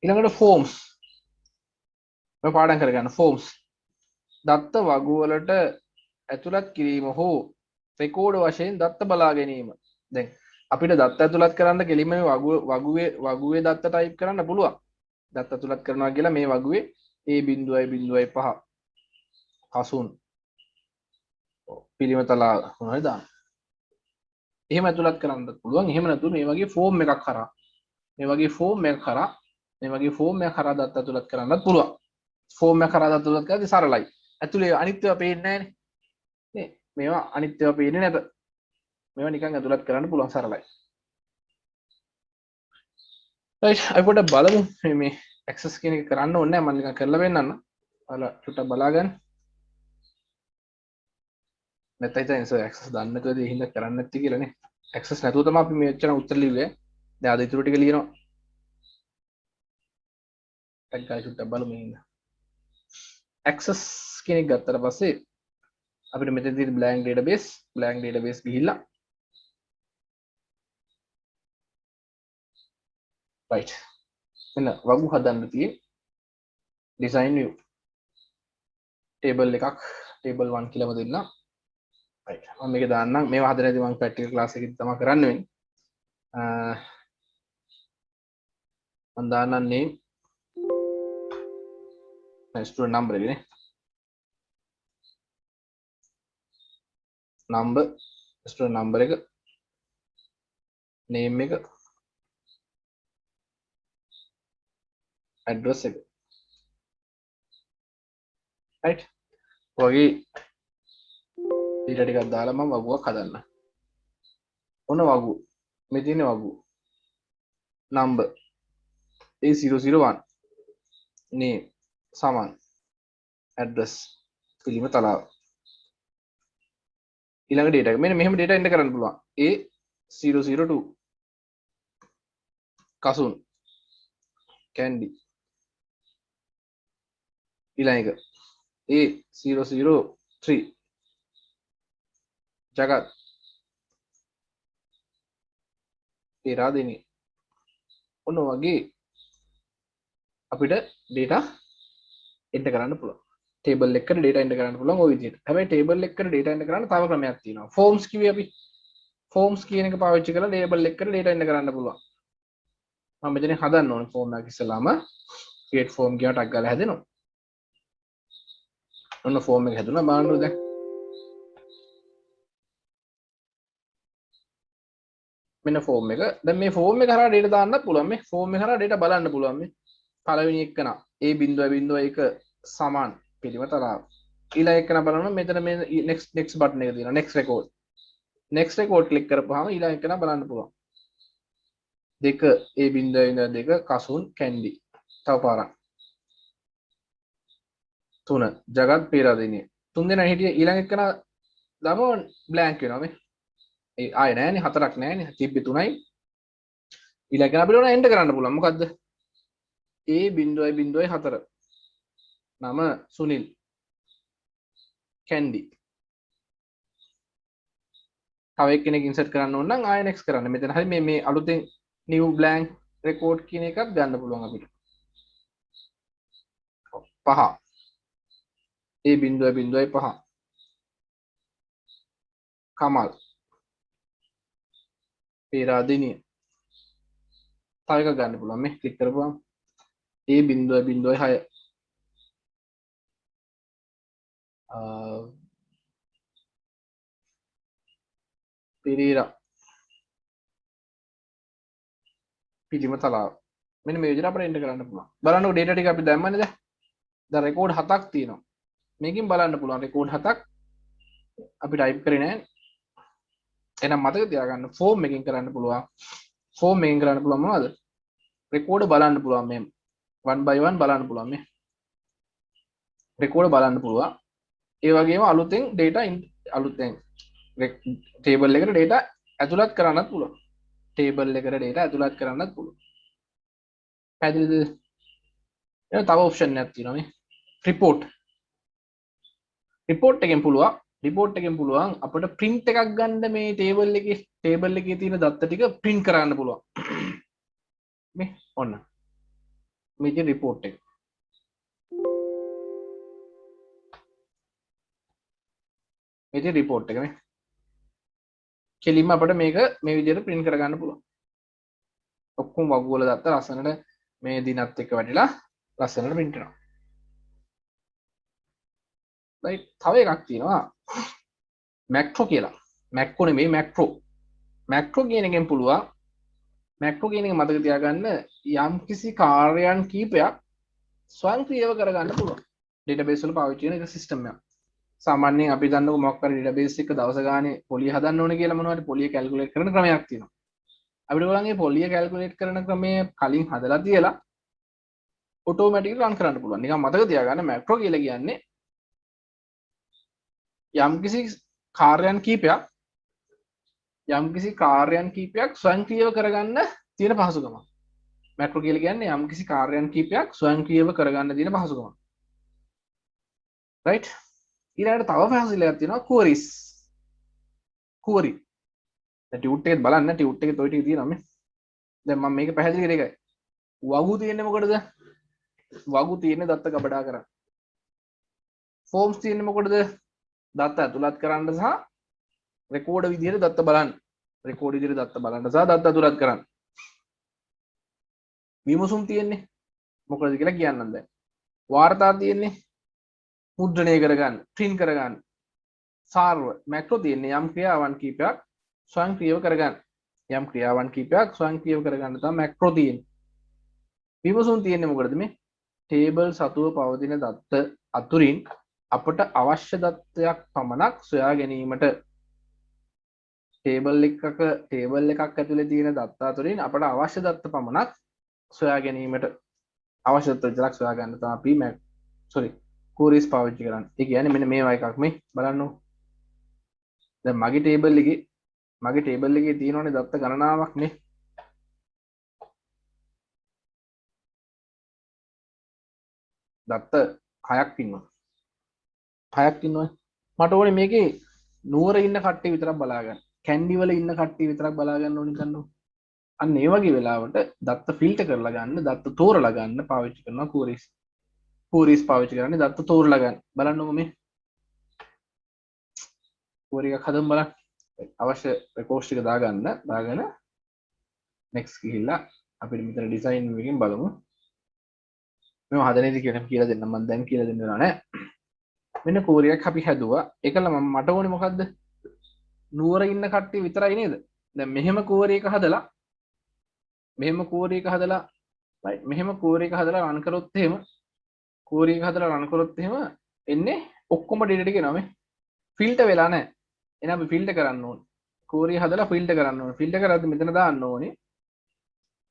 ඊළඟට forms. මේ පාඩම් කරගන්න forms. දත්ත වගු වලට ඇතුළත් කිරීම හෝ රෙකෝඩ් වශයෙන් දත්ත බලා ගැනීම. දැන් අපිට දත්ත ඇතුළත් කරන්න කෙලින්ම මේ වගුවේ දත්ත ටයිප් කරන්න පුළුවන්. දත්ත ඇතුළත් කරනවා කියලා මේ වගුවේ A.05 කසුන් පිළිමතලා මොනවද දාන්න. එහෙම ඇතුළත් කරන්නත් පුළුවන්. එහෙම නැතුව මේ වගේ ෆෝම් එකක් කරා මේ වගේ ෆෝම් එකක් කරා දත්ත ඇතුළත් කරන්නත් පුළුවන්. ෆෝම් එක කරා දත්ත ඇතුළත් කරද්දී සරලයි. ඇතුලේ අනිත් ඒවා පේන්නේ නැහැනේ. නේ මේවා අනිත් ඒවා පේන්නේ නැත. මේවා නිකන් ඇතුළත් කරන්න පුළුවන් සරලයි. right අපි පොඩ්ඩක් බලමු මේ access කියන එක කරන්න ඕනේ නැහැ. මම නිකන් කරලා පෙන්නන්න. ඔයාලා චුට්ටක් බලාගන්න. නැත්නම් ඉතින් access දන්නේ නැතුවද ඒ හින්දා කරන්නේ නැති කියලා නේ. access නැතුව තමයි අපි මෙච්චර උත්තර ලිව්වේ. දැන් අද ඉතුරු ටික ලියනවා. ටැග් ගාලා චුට්ටක් බලමු ඉන්න. access කියන එක ගත්තට පස්සේ අපිට මෙතන තියෙන blank database ගිහිල්ලා right මෙන්න වගු හදන්න තියෙන design view table එකක් table 1 කියලාම දෙන්න right මම මේක දාන්නම් මේවා හදනදී මම practical class එකකින් තමයි කරන්න වෙන්නේ මම දාන්නම් name student number එකනේ number student number එක name එක address එක right වගේ ඊට ටිකක් දාලා මම වගුවක් හදන්න ඔන්න වගුව මේ තියෙන වගුව number A001 name සමන් address පිළිම තලාව ඊළඟ data එක මෙන්න මෙහෙම data enter කරන්න පුළුවන් A002 කසුන් candy ඊළඟ එක A003 ජගත් පෙරාදෙනි ඔන්න වගේ අපිට data enter කරන්න පුළුවන් table එකකට data enter කරන්න පුළුවන් ওই විදිහට හැබැයි table එකකට data enter කරන්න තව ක්‍රමයක් තියෙනවා forms කිව්වේ අපි forms කියන එක පාවිච්චි කරලා table එකකට data enter කරන්න පුළුවන් මම මෙතන හදන්න ඕනේ form එකක් ඉස්සලාම create form කියලා ටග් ගාලා හැදෙනවා ඔන්න form එක හැදුනා බලන්න දැන් මෙන්න form එක දැන් මේ form එක හරහා data දාන්නත් පුළුවන් මේ form එක හරහා data බලන්න පුළුවන් මේ පළවෙනි එකන A.01 සමාන පිළිම තලාව ඊළඟ එකන බලන්න මෙතන මේ next button එක තියෙනවා next record click කරපුවාම ඊළඟ එකන බලන්න පුළුවන් දෙක A.02 කසුන් candy තව පාරක් තුන ජගත් පේරාදෙනිය තුන් දෙනා හිටියේ ඊළඟ එකන දාම blank වෙනවා මේ ඒ ආයේ නෑනේ හතරක් නෑනේ තිබ්බේ තුනයි ඊළඟ එකන අපිට ඕන එන්ටර් කරන්න පුළුවන් මොකද්ද A.04 නම සුනිල් candy තව එක්කෙනෙක් ඉන්සර්ට් කරන්න ඕන නම් ආයෙ next කරන්න මෙතන හරි මේ අලුතෙන් new blank record කියන එකත් ගන්න පුළුවන් අපිට 5 a.5 කමල් පේරාදෙනිය තව එකක් ගන්න පුළුවන් මේ ක්ලික් කරපුවම a.6 පෙරේරා පිටිම තලාව මෙන්න මේ විදිහට අපිට එන්ටර් කරන්න පුළුවන් බලන්නකො data ටික අපි දැම්මනේ දැන් රෙකෝඩ් 7ක් තියෙනවා මේකෙන් බලන්න පුළුවන් රෙකෝඩ් 7ක් අපි ටයිප් කරේ නැහැ එහෙනම් මතක තියාගන්න ෆෝම් එකකින් කරන්න පුළුවන් ෆෝම් එකකින් කරන්න පුළුවන් මොනවද රෙකෝඩ් බලන්න පුළුවන් මේ 1 by 1 බලන්න පුළුවන් මේ රෙකෝඩ් බලන්න පුළුවන් ඒ වගේම අලුතෙන් data අලුතෙන් table එකට data ඇතුළත් කරන්නත් පුළුවන් table එකට data ඇතුළත් කරන්නත් පුළුවන් පැහැදිලිද එහෙනම් තව ඔප්ෂන් එකක් තියෙනවා මේ report එකෙන් පුළුවන් අපිට print එකක් ගන්න මේ table එකේ තියෙන data ටික print කරන්න පුළුවන් මේ ඔන්න මේ report එක මේ report එක මේ කෙලින්ම අපිට මේක මේ විදිහට print කරගන්න පුළුවන් ඔක්කොම වගුවල දත්ත ලස්සනට මේ දිනත් එක්ක වැටිලා ලස්සනට print වෙනවා right තව එකක් තියෙනවා macro කියලා macro නෙමෙයි macro කියන එකෙන් පුළුවන් macro කියන එක මතක තියාගන්න යම්කිසි කාර්යයන් කීපයක් ස්වයංක්‍රීයව කරගන්න පුළුවන් database වල පාවිච්චි කරන එක system එකක් සාමාන්‍යයෙන් අපි දන්නකො මොකක් හරි database එක දවස ගානේ පොලිය හදන්න ඕනේ කියලා මොනවද පොලිය calculate කරන ක්‍රමයක් තියෙනවා අපිට ඔයගොල්ලන්ගේ පොලිය calculate කරන ක්‍රමය කලින් හදලා තියලා automatically run කරන්න පුළුවන් නිකන් මතක තියාගන්න macro කියලා කියන්නේ යම්කිසි කාර්යයන් කීපයක් ස්වයංක්‍රීයව කරගන්න තියෙන පහසුකම macro කියලා කියන්නේ යම්කිසි කාර්යයන් කීපයක් ස්වයංක්‍රීයව කරගන්න තියෙන පහසුකම right ඊළඟට තව පහසුකමක් තියෙනවා query ටියුට් එකත් බලන්න ටියුට් එකේ toy ටික තියෙනවා මේ දැන් මම මේක පැහැදිලි කරේ එකයි වගු තියෙන්නේ මොකටද වගු තියෙන්නේ දත්ත කබඩා කරන්න forms තියෙන්නේ මොකටද දත්ත ඇතුළත් කරන්න සහ රෙකෝඩ් විදිහට දත්ත බලන්න සහ දත්ත ඇතුළත් කරන්න විමසුම් තියෙන්නේ මොකටද කියලා කියන්නම් දැන් වාර්තා තියෙන්නේ මුද්‍රණය කරගන්න print කරගන්න සාර්ව macro තියෙන්නේ යම් ක්‍රියාවන් කීපයක් ස්වයංක්‍රීයව කරගන්න තමයි macro තියෙන්නේ විමසුම් තියෙන්නේ මොකටද මේ table සතුව පවතින දත්ත අතුරින් අපට අවශ්‍ය දත්තයක් පමණක් සොයා ගැනීමට table එකක් ඇතුලේ තියෙන දත්ත අතුරින් අපට අවශ්‍ය දත්ත පමණක් සොයා ගැනීමට අවශ්‍ය දත්ත විතරක් සොයා ගන්න තමයි අපි queries පාවිච්චි කරන්නේ. ඒ කියන්නේ මෙන්න මේවා එකක් මේ බලන්න. දැන් මගේ table එකේ තියෙනවනේ දත්ත ගණනාවක් නේ. දත්ත 6ක් ඉන්නවා. මට ඕනේ මේකේ නුවර ඉන්න කට්ටිය විතරක් බලා ගන්න. කැන්ඩි වල ඉන්න කට්ටිය විතරක් බලා ගන්න ඕනේ කන්නෝ. අන්න ඒ වගේ වෙලාවට දත්ත ෆිල්ටර් කරලා ගන්න, දත්ත තෝරලා ගන්න පාවිච්චි කරනවා queries පාවිච්චි කරන්නේ දත්ත තෝරලා ගන්න. බලන්නකො මේ. query එකක් හදමු බලන්න. අවශ්‍ය records ටික දාගෙන next ගිහිල්ලා අපිට මෙතන design එකකින් බලමු. මේව හදන ඉතින් කියලා දෙන්නම් මම දැන් කියලා දෙන්න නෑ. මෙන්න query එකක් අපි හැදුවා. ඒකල මට ඕනේ මොකද්ද? නුවර ඉන්න කට්ටිය විතරයි නේද? දැන් මෙහෙම query එක හදලා right මෙහෙම query එක හදලා run කරොත් එහෙම එන්නේ ඔක්කොම data ටික එනවා මේ. filter වෙලා නැහැ. එහෙනම් අපි filter කරන්න ඕනේ. query හදලා filter කරන්න ඕනේ. filter කරද්දි මෙතන දාන්න ඕනේ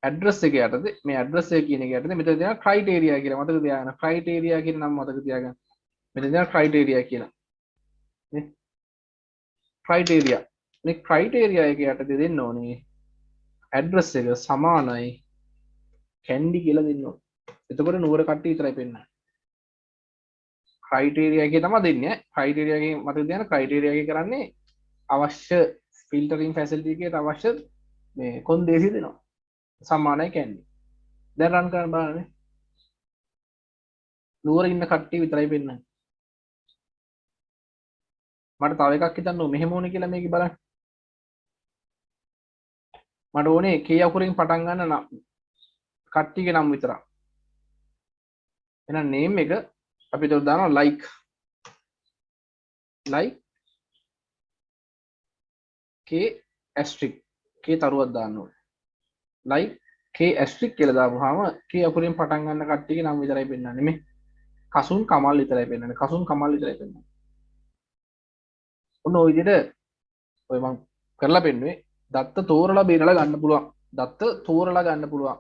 address එක යටතේ මේ address එක කියන එක යටතේ මෙතන තියෙනවා criteria කියලා මතක තියාගන්න. criteria කියන නම මතක තියාගන්න. මෙතන තියෙනවා criteria කියලා. නේ? criteria. මේ criteria එක යටතේ දෙන්න ඕනේ address එක සමානයි candy කියලා දෙන්න ඕනේ. එතකොට නුවර කට්ටිය විතරයි පෙන්නන්නේ. ක්‍රයිටේරියා එකේ තමයි දෙන්නේ. ක්‍රයිටේරියා එකේ මතක තියාගන්න ක්‍රයිටේරියා එකේ කරන්නේ අවශ්‍ය ෆිල්ටරින් ෆැසිලිටි එකේට අවශ්‍ය මේ කොන්දේසි දෙනවා. සම්මානයි කියන්නේ. දැන් රන් කරන්න බලන්න. නුවර ඉන්න කට්ටිය විතරයි පෙන්නන්නේ. මට තව එකක් හිතන්න ඕනේ මෙහෙම ඕනේ කියලා මේක බලන්න. මට ඕනේ K අකුරින් පටන් ගන්න නම් කට්ටියගේ නම් විතරක්. එහෙනම් name එක අපිට දානවා like K asterisk K තරුවක් දාන්න ඕනේ. like K asterisk කියලා දාපුවාම K අකුරින් පටන් ගන්න කට්ටියගේ නම් විතරයි පෙන්නන්නේ. මේ කසුන් කමල් විතරයි පෙන්නන්නේ. කසුන් කමල් විතරයි පෙන්නන්නේ. ඔන්න ඔය විදිහට ඔය මම කරලා පෙන්නුවේ දත්ත තෝරලා බේරලා ගන්න පුළුවන්. දත්ත තෝරලා ගන්න පුළුවන්.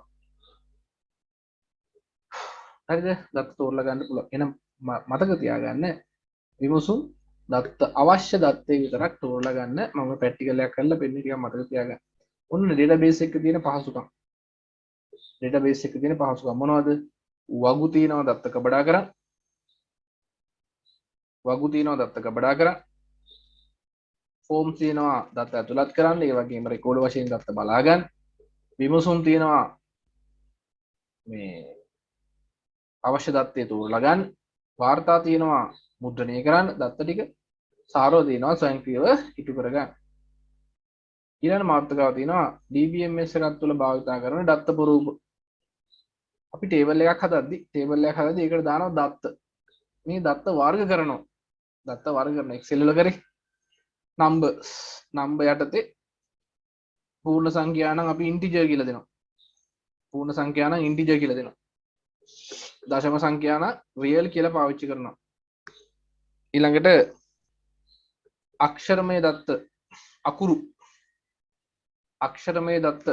හරිද? දත්ත තෝරලා ගන්න පුළුවන්. එහෙනම් මතක තියාගන්න විමසුම් දත්ත අවශ්‍ය දත්තේ විතරක් තෝරලා ගන්න. මම ප්‍රැක්ටිකල් එකක් කරලා පෙන්නේ ටිකක් මතක තියාගන්න. ඔන්න ඩේටාබේස් එකේ තියෙන පහසුකම්. ඩේටාබේස් එකේ තියෙන පහසුකම් මොනවද? වගු තියෙනවා දත්ත කබඩා කරන්. වගු තියෙනවා දත්ත කබඩා කරන්. ෆෝම් තියෙනවා දත්ත ඇතුළත් කරන්න. ඒ වගේම රෙකෝඩ් වශයෙන් දත්ත බලා ගන්න. විමසුම් තියෙනවා මේ අවශ්‍ය දත්තේ තෝරලා ගන්න. වාර්තා තියෙනවා මුද්‍රණය කරන්න දත්ත ටික. සාරව තියෙනවා ස්වයංක්‍රීයව ඉටු කර ගන්න. ඊළඟ මාතෘකාව තියෙනවා DBMS එකක් තුළ භාවිතා කරන දත්ත පුරූප. අපි ටේබල් එකක් හදද්දි ඒකට දානවා දත්ත. මේ දත්ත වර්ග කරනවා. දත්ත වර්ග කරන Excel වල කරේ නම්බර් යටතේ පූර්ණ සංඛ්‍යා නම් අපි ඉන්ටිජර් කියලා දෙනවා. පූර්ණ සංඛ්‍යා නම් ඉන්ටිජර් කියලා දෙනවා. දශම සංඛ්‍යා නම් රියල් කියලා පාවිච්චි කරනවා. ඊළඟට අක්ෂරමය දත්ත අක්ෂරමය දත්ත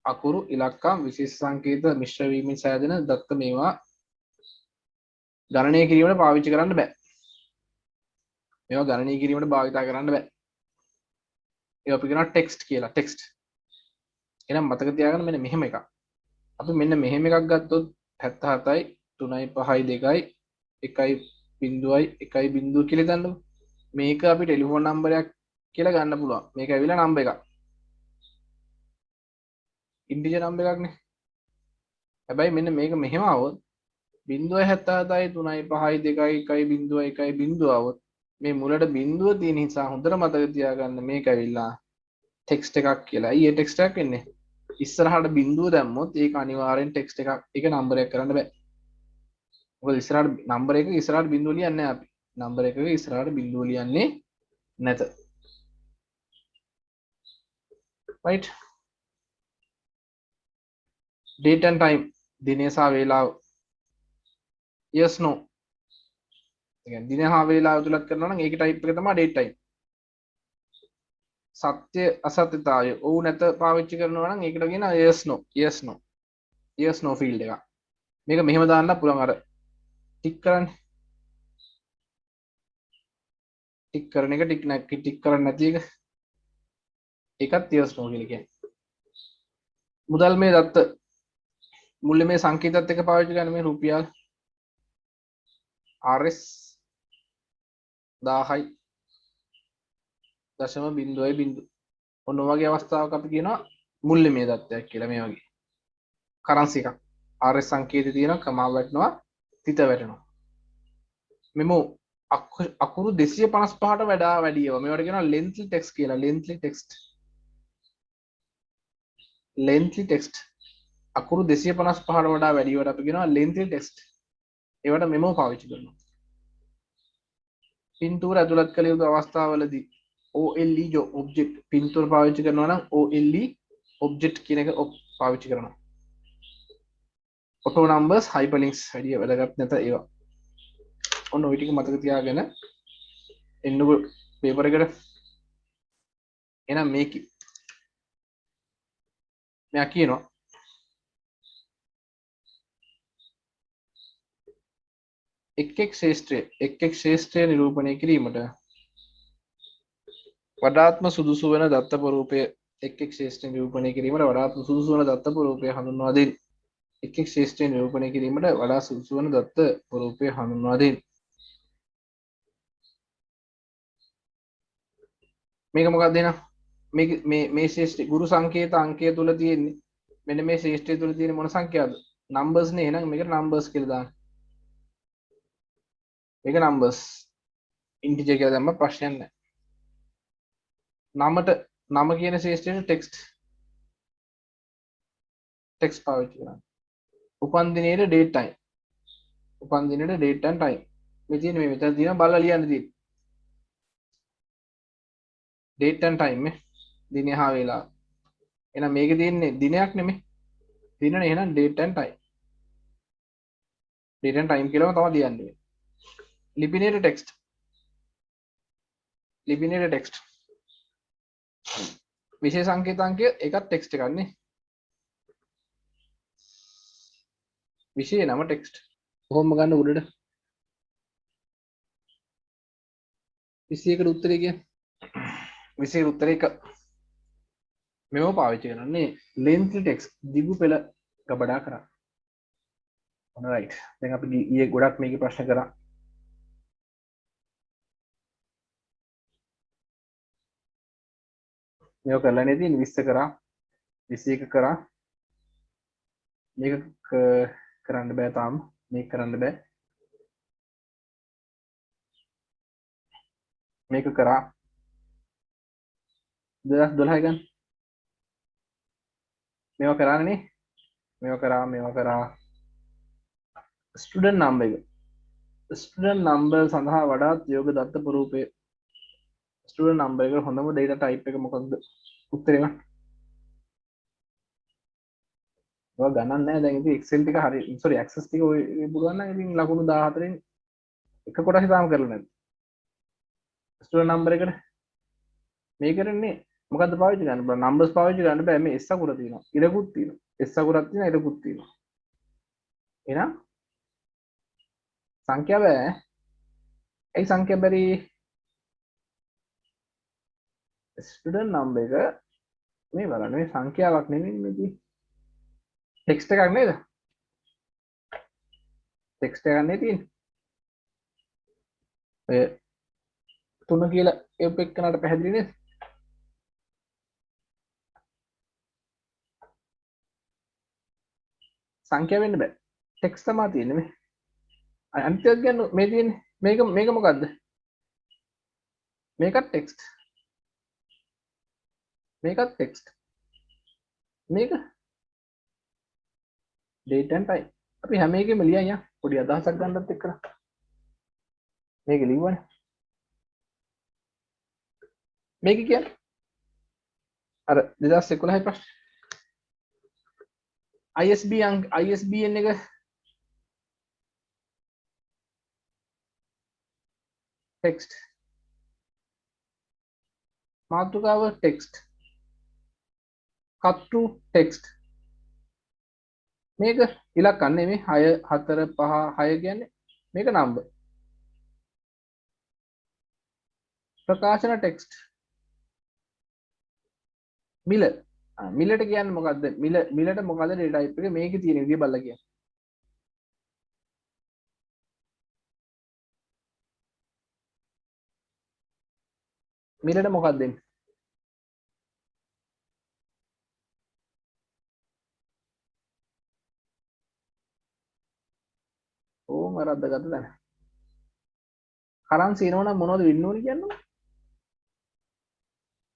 අකුරු ඉලක්කම් විශේෂ සංකේත මිශ්‍ර වීමෙන් සෑදෙන දත්ත මේවා ගණනය කිරීමට පාවිච්චි කරන්න බෑ. මේවා ගණනය කිරීමට භාවිතා කරන්න බෑ. ඒවා අපි කියනවා ටෙක්ස්ට් කියලා. ටෙක්ස්ට්. එහෙනම් මතක තියාගන්න මෙන්න මෙහෙම එකක්. අපි මෙන්න මෙහෙම එකක් ගත්තොත් 77යි 3යි 5යි 2යි 1.0යි 1.0 කියලා දාන්නකො. මේක අපි ටෙලිෆෝන් නම්බරයක් කියලා ගන්න පුළුවන්. මේක ඇවිල්ලා නම්බර් එකක්. ඉන්ටිජර් නම්බර් එකක්නේ. හැබැයි මෙන්න මේක මෙහෙම આવොත් 0.77යි 3යි 5යි 2යි 1.0යි 1.0 આવොත් මේ මුලට බිඳුව තියෙන නිසා හොඳට මතක තියාගන්න මේක ඇවිල්ලා ටෙක්ස්ට් එකක් කියලා. ඊයේ ටෙක්ස්ට් එකක් වෙන්නේ. ඉස්සරහට බිඳුව දැම්මොත් ඒක අනිවාර්යෙන් ටෙක්ස්ට් එකක්. ඒක නම්බරයක් කරන්න බෑ. මොකද ඉස්සරහට නම්බර එකක ඉස්සරහට බිඳුව ලියන්නේ නැහැ අපි. නම්බර එකක ඉස්සරහට බිඳුව ලියන්නේ නැත. right? date and time දිනය සහ වේලාව. yes no. දින හා වේලාව ඇතුළත් කරනවා නම් ඒකේ ටයිප් එක තමයි date time. සත්‍ය අසත්‍යතාවය ඔව් නැත පාවිච්චි කරනවා නම් ඒකට කියනවා yes no field එක. මේක මෙහෙම දාන්න පුළුවන් අර ටික් කරන්නේ. ටික් කරන එක ටික් කරන්නේ නැති එක. ඒකත් yes no කියලා කියන්නේ. මුදල් මේ දත්ත මුල්‍ය මේ සංකේතත් එක්ක පාවිච්චි කරන මේ රුපියල් RS 1000යි 0.0 ඔන්න වගේ අවස්ථාවක අපි කියනවා මුල්‍යමය දත්තයක් කියලා. මේ වගේ කරන්සි එකක් RS සංකේතය තියෙනවා කමාව වැටෙනවා තිත වැටෙනවා. මෙමු අකුරු 255ට වඩා වැඩි ඒවා මේවට කියනවා lengthy text කියලා. lengthy text අකුරු 255ට වඩා වැඩි ඒවාට අපි කියනවා lengthy text. ඒවට මෙමෝ පාවිච්චි කරනවා. පින්තූර ඇතුළත් කළ යුතු අවස්ථාවලදී OLE object පින්තූර පාවිච්චි කරනවා නම් OLE object කියන එක පාවිච්චි කරනවා. auto numbers hyperlinks වැඩි වැදගත් නැත ඒවා. ඔන්න ওই ටික මතක තියාගෙන එන්නකො පේපර් එකට. එහෙනම් මේක මෙයා කියනවා එක් ශේෂ්ත්‍රය නිරූපණය කිරීමට වඩාත්ම සුදුසු වන දත්ත ප්‍රරූපය එක් ශේෂ්ත්‍රය නිරූපණය කිරීමට වඩාත්ම සුදුසු වන දත්ත ප්‍රරූපය හඳුන්වා දෙන්න. එක් ශේෂ්ත්‍රය නිරූපණය කිරීමට වඩා සුදුසු වන දත්ත ප්‍රරූපය හඳුන්වා දෙන්න. මේක මොකක්ද එහෙනම් මේ ශේෂ්ඨ ගුරු සංකේත අංකය තුල තියෙන්නේ මෙන්න මේ ශේෂ්ඨය තුල තියෙන මොන සංඛ්‍යාවද නම්බර්ස් නේ එහෙනම් මේකට නම්බර්ස් කියලා දාන්න මේක නම්බර්ස් ඉන්ටිජර් කියලා දැම්ම ප්‍රශ්නයක් නැහැ නමට නම කියන ශේෂ්ඨයට ටෙක්ස්ට් පාවිච්චි කරන්න උපන් දිනේට ඩේට් ටයිම් උපන් දිනේට ඩේට් and ටයිම් මේ තියෙන මේ මෙතන තියෙනවා බලලා ලියන්න තියෙන්නේ ඩේට් and ටයිම් මේ දිනේ හා වේලාව එහෙනම් මේකේ තියෙන්නේ දිනයක් නෙමෙයි දිනනේ එහෙනම් date and time date and time කියලාම තමයි ලියන්නේ ලිපිනේට ටෙක්ස්ට් විශේෂ සංකේතාංකය ඒකත් ටෙක්ස්ට් එකක් නේ විශේෂ නම ටෙක්ස්ට් කොහොම ගන්න උඩට 21ට උත්තරේ කියන්නේ 21 උත්තරේ එක මෙව පාවිච්චි කරන්නේ lengthy text දිගු පෙළ ගබඩා කරා right දැන් අපි ඊයේ ගොඩක් මේකේ ප්‍රශ්න කරා මේක කරලා නේ තියෙන්නේ 20 කරා 21 කරා මේක කරන්න බෑ තාම මේක කරන්න බෑ මේක කරා 2012 ගන්න මේවා කරානේ මේවා කරා ස්ටුඩන්ට් නම්බර් සඳහා වඩාත් යෝග දත්ත පුරූපය ස්ටුඩන්ට් නම්බර් එක හොඳම ඩේටා ටයිප් එක මොකක්ද උත්තරේ ගන්න ඔය ගණන් නැහැ දැන් ඉතින් Excel ටික හරි sorry access ටික ඔය පුළුවන් නම් ඉතින් ලකුණු 14න් එක කොටස් තාම කරලා නැද්ද ස්ටුඩන්ට් නම්බර් එකට මේ කරන්නේ මොකද්ද පාවිච්චි කරන්න බෑ නම්බර්ස් පාවිච්චි කරන්න බෑ මේ S අකුර තියෙනවා ඉරකුත් තියෙනවා S අකුරක් තියෙනවා ඉරකුත් තියෙනවා එහෙනම් සංඛ්‍යා බෑ ඒ සංඛ්‍යා බැරි ස්ටුඩන්ට් නම්බර් එක මේ බලන්න මේ සංඛ්‍යාවක් නෙමෙයි මේ ටෙක්ස්ට් එකක් නේද ටෙක්ස්ට් එකක් නේ තියෙන්නේ ඔය 3 කියලා එපෙක්කනට පැහැදිලි නේද සංඛ්‍යා වෙන්න බෑ ටෙක්ස්ට් තමයි තියෙන්නේ මේ අනිත් එක ගන්න මේ තියෙන්නේ මේක මොකද්ද මේකත් ටෙක්ස්ට් මේකත් ටෙක්ස්ට් මේක date and time අපි හැම එකෙම ලියන් යා පොඩි අදහසක් ගන්නත් එක්කලා මේක ලියවනේ මේක කියන්නේ අර 2011 ප්‍රශ්න ISBN එක ටෙක්ස්ට් මාතෘකාව ටෙක්ස්ට් කට්ටු ටෙක්ස්ට් මේක ඉලක්කම් නෙමෙයි 6 4 5 6 කියන්නේ මේක නම්බර් ප්‍රකාශන ටෙක්ස්ට් මිලට කියන්නේ මොකද්ද මිලට මොකද්ද ඩේටා ටයිප් එක මේකේ තියෙන විදිය බලලා කියන්නේ මිලට මොකක්ද දෙන්නේ ඕම රද්දගත්ත දැන කරන්සි එනවනම් මොනවද වෙන්න ඕනේ කියන්නේ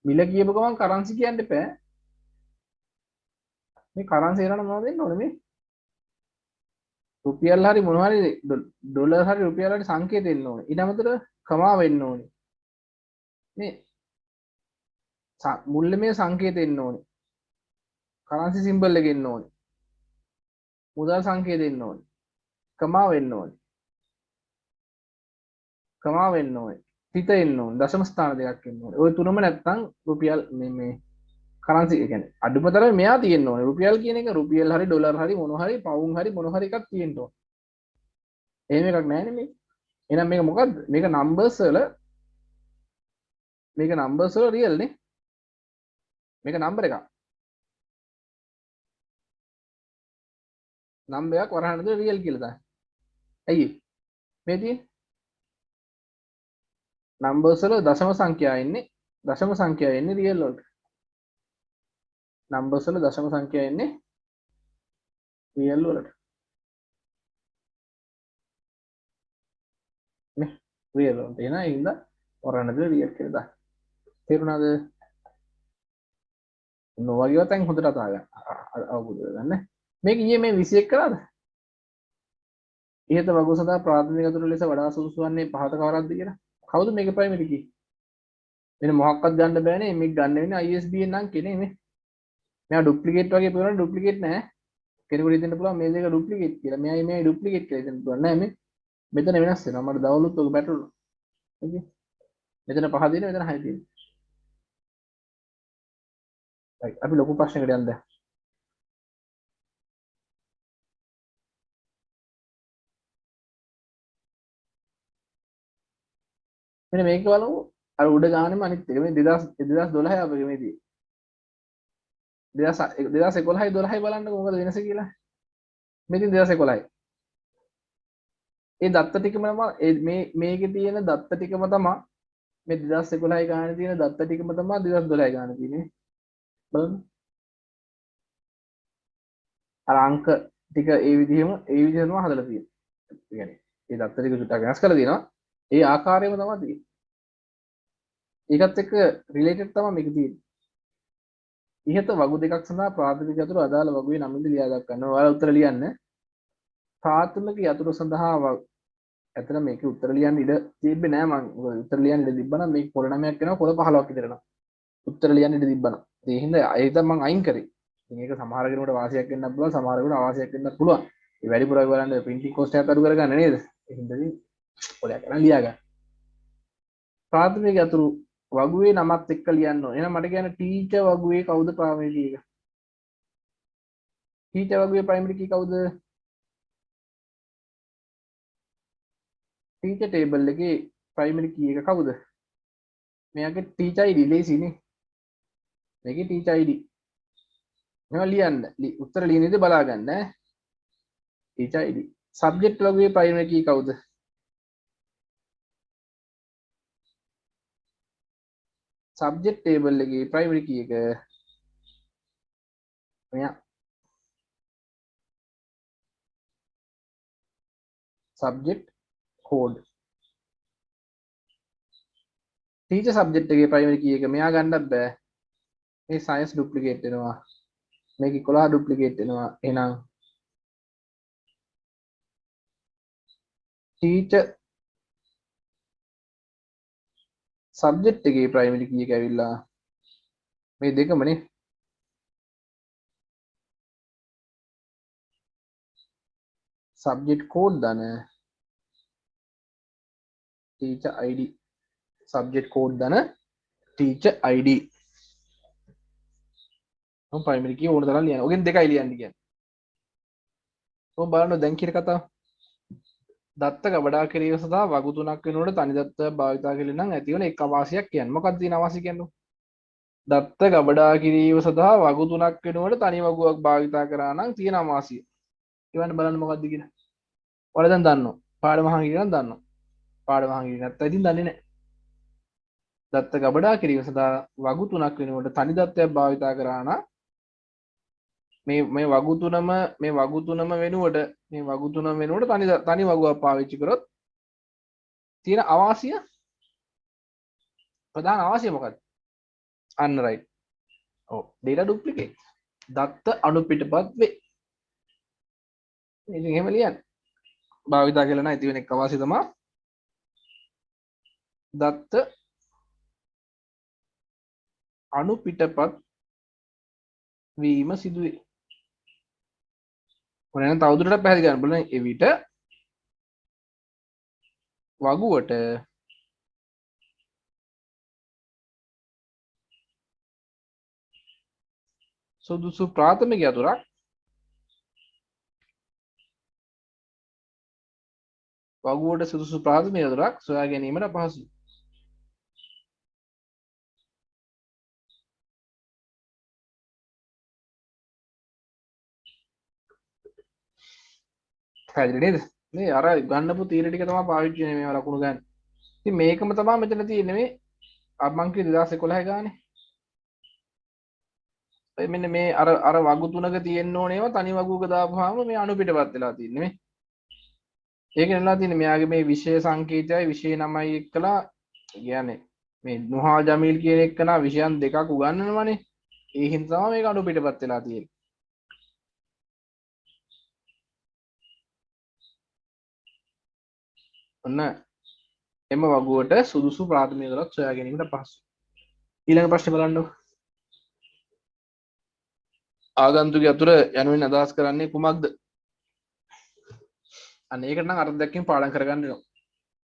මිල කියපු ගමන් කරන්සි කියන්න එපා මේ කරන්සි එනවනම් මොනවද දෙන්න ඕනේ මේ රුපියල් හරි මොනවා හරි ඩොලර් හරි රුපියල් හරි සංකේත දෙන්න ඕනේ ඊට අමතරව කමා වෙන්න ඕනේ මේ මුල්ලේ සංකේත දෙන්න ඕනේ කරන්සි සිම්බල් එක එන්න ඕනේ මුදල් සංකේත දෙන්න ඕනේ කමා වෙන්න ඕනේ තිත එන්න ඕනේ දශම ස්ථාන දෙකක් එන්න ඕනේ ඔය තුනම නැත්තම් රුපියල් මේ කරන්සි කියන්නේ අඩුමතරම මෙයා තියෙන්න ඕනේ රුපියල් කියන එක රුපියල් හරි ඩොලර් හරි මොනවා හරි පවුන් හරි මොනවා හරි එකක් තියෙන්න ඕනේ එහෙම එකක් නැහැ නේ මේ එහෙනම් මේක මොකද්ද මේක නම්බර්ස් වල රියල් නේ මේක නම්බර් එකක් නම්බරයක් වරහනද රියල් කියලා දාන්න ඇයි මේ තියෙන්නේ නම්බර්ස් වල දශම සංඛ්‍යා ඉන්නේ දශම සංඛ්‍යාව එන්නේ රියල් වලට. නම්බර්ස් වල දශම සංඛ්‍යාව එන්නේ රියල් වලට. නේ රියල් වලට එන ඒ හින්දා වරණද රියල් කියලා දාන්න. තේරුණාද? නොවගේ වතෙන් හොඳට අතා ගන්න. අවබෝධ කරගන්න. මේක ඊයේ මේ 21 කරාද? ඉහත වගු සඳහා ප්‍රාථමික අතුරු ලෙස වඩා සුදුසු වන්නේ පහත කවරක්ද කියලා. කවුද මේක ප්‍රයිමරි කී? වෙන මොකක්වත් ගන්න බෑනේ. මේක ගන්න වෙන්නේ ISBN නම් කෙනේ මේ. මෙයා ඩුප්ලිකේට් වගේ පේනවා ඩුප්ලිකේට් නෑ. කෙනෙකුට හිතන්න පුළුවන් මේ දෙක ඩුප්ලිකේට් කියලා. මෙයා මේ ඩුප්ලිකේට් කියලා හිතන්න පුළුවන් නෑ මේ. මෙතන වෙනස් වෙනවා. මට දවලුත් ඔක බැටළුණා. ඕකේ. මෙතන 5 දින මෙතන 6 දින. right. අපි ලොකු ප්‍රශ්නයකට යන්න දැන්. මෙන්න මේක බලමු. අර උඩ ගානෙම අනිත් එක මේ 2012 අපේ මේ තියෙන්නේ. 2011 12 බලන්නකො මොකද වෙනස කියලා. මේකෙන් 2011. ඒ දත්ත ටිකම තමයි මේකේ තියෙන දත්ත ටිකම තමයි මේ 2011 ගානේ තියෙන දත්ත ටිකම තමයි 2012 ගානේ තියෙන්නේ. බලන්න. අර අංක ටික ඒ විදිහම හදලා තියෙනවා. ඒ කියන්නේ ඒ දත්ත ටික චුට්ටක් වෙනස් කරලා තියෙනවා. ඒ ආකාරයම තමයි තියෙන්නේ. ඒකත් එක්ක රිලේටඩ් තමයි මේක තියෙන්නේ. ඉහත වගු දෙකක් සඳහා ප්‍රාථමික යතුරු අදාළ වගුවේ නමින්ද ලියා දක්වන්න. ඔයාලා උත්තර ලියන්න. ප්‍රාථමික යතුරු සඳහා ඇත්තට මේක උත්තර ලියන්න ඉඩ තිබ්බේ නෑ මම. උත්තර ලියන්න ඉඩ තිබ්බනම් මේක පොළ 9ක් වෙනවා පොළ 15ක් විතර යනවා. උත්තර ලියන්න ඉඩ තිබ්බනම්. ඒ හින්දා ඒක මම අයින් කරේ. ඉතින් ඒක සමහර කෙනෙකුට වාසියක් වෙන්නත් පුළුවන් සමහර කෙනෙකුට අවාසියක් වෙන්නත් පුළුවන්. ඒ වැඩිපුර ඔය බලන්න printing cost එකක් අඩු කරගන්න නේද? ඒ හින්දා ඉතින් පොළයක් කරන් ලියා ගන්න. ප්‍රාථමික යතුරු වගුවේ නමත් එක්ක ලියන්න ඕනේ. එහෙනම් මට කියන්න ටීචර් වගුවේ කවුද ප්‍රාථමික කී එක? ටීචර් වගුවේ ප්‍රයිමරි කී කවුද? ටීචර් ටේබල් එකේ ප්‍රයිමරි කී එක කවුද? මෙයාගේ ටීචර් ID ලේසිනේ. මේකේ ටීචර් ID. මේවා ලියන්න. උත්තර ලියන විදිහ බලා ගන්න ඈ. Teacher ID. සබ්ජෙක්ට් වගුවේ ප්‍රයිමරි කී කවුද? සබ්ජෙක්ට් ටේබල් එකේ ප්‍රයිමරි කී එක මෙයා සබ්ජෙක්ට් කෝඩ්. ටීචර් සබ්ජෙක්ට් එකේ ප්‍රයිමරි කී එක මෙයා ගන්නත් බෑ. මේ සයන්ස් ඩුප්ලිකේට් වෙනවා. මේක 11 ඩුප්ලිකේට් වෙනවා. එහෙනම් ටීචර් සබ්ජෙක්ට් එකේ ප්‍රයිමරි කී එක ඇවිල්ලා මේ දෙකමනේ. සබ්ජෙක්ට් කෝඩ් දාන ටීචර් ID. සබ්ජෙක්ට් කෝඩ් දාන ටීචර් ID. මම ප්‍රයිමරි කී ඕන තරම් ලියන්න. ඔගෙන් දෙකයි ලියන්න කියන්නේ. ඔබ බලන්න දැන් කියන කතාව. දත්ත ගබඩා කිරීම සඳහා වගු තුනක් වෙනකොට තනි දත්ත භාවිතා කළේ නම් ඇතිවන එක් අවාසියක් කියන්නේ. මොකක්ද තියෙන අවාසිය කියන්නේ? දත්ත ගබඩා කිරීම සඳහා වගු තුනක් වෙනකොට තනි වගුවක් භාවිතා කරා නම් තියෙන අවාසිය. ඊවන්න බලන්න මොකක්ද කියලා. ඔයාලා දැන් දන්නවා. පාඩම අහන් ඉගෙන දන්නවා. පාඩම අහන් ඉගෙන නැත්නම් ඉතින් දන්නේ නැහැ. දත්ත ගබඩා කිරීම සඳහා වගු තුනක් වෙනකොට තනි දත්තයක් භාවිතා කරා නම් මේ වගු තුනම වෙනුවට තනි වගුවක් පාවිච්චි කරොත් තියෙන අවාසිය ප්‍රධාන අවාසිය මොකක්ද? අන්න රයිට්. ඔව් data duplicate. දත්ත අනුපිටපත් වේ. ඉතින් එහෙම ලියන්න. භාවිතා කළා නම් ඇති වෙන එක් අවාසිය තමයි දත්ත අනුපිටපත් වීම සිදුවේ. ඔන්න එහෙනම් තවදුරටත් පැහැදිලි කරන්න බලන්න. එවිට වගුවට සුදුසු ප්‍රාථමික යතුරක් සොයා ගැනීමට අපහසුයි. පැහැදිලි නේද? මේ අර ගන්නපු තීර ටික තමයි පාවිච්චි වෙන්නේ මේවා ලකුණු ගන්න. ඉතින් මේකම තමයි මෙතන තියෙන්නේ මේ මං කිව්වේ 2011 ගානේ. මෙන්න මේ අර වගු තුනක තියෙන්න ඕනේ ඒවා තනි වගුවක දාපුවාම මේ අණු පිටපත් වෙලා තියෙන්නේ මේ. ඒක නෙලා තියෙන්නේ මෙයාගේ මේ විෂය සංකේතයයි විෂය නමයි එක්කලා කියන්නේ මේ නුහා ජමීල් කියන එක්කනා විෂයන් දෙකක් උගන්වනවනේ. ඒ හින්දා තමයි මේක අණු පිටපත් වෙලා තියෙන්නේ. ඔන්න එම වගුවට සුදුසු ප්‍රාථමික දලක් සොයා ගැනීමට පහසු. ඊළඟ ප්‍රශ්නේ බලන්නකො. ආගන්තුක අතුර යනුවෙන් අදහස් කරන්නේ කුමක්ද? අන්න ඒකට නම් අර්ථ දැක්වීම පාඩම් කරගන්න වෙනවා.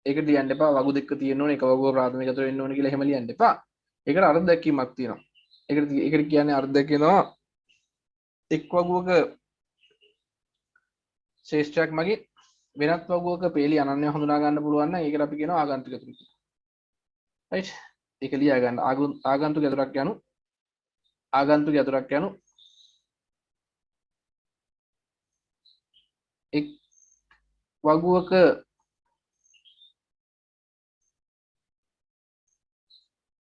ඒක ලියන්න එපා වගු දෙක තියෙන්න ඕනේ එක වගුව ප්‍රාථමික අතුර වෙන්න ඕනේ කියලා එහෙම ලියන්න එපා. ඒකට අර්ථ දැක්වීමක් තියෙනවා. ඒකට කියන්නේ අර්ථ දැක්වෙනවා එක් වගුවක ශ්‍රේෂ්ඨයක් මගින් වෙනත් වගුවක පේලි අනන්‍යව හඳුනා ගන්න පුළුවන් නම් ඒකට අපි කියනවා ආගන්තුක අතුර කියලා. රයිට්? ඒක ලියා ගන්න. ආගන්තුක අතුරක් යනු එක් වගුවක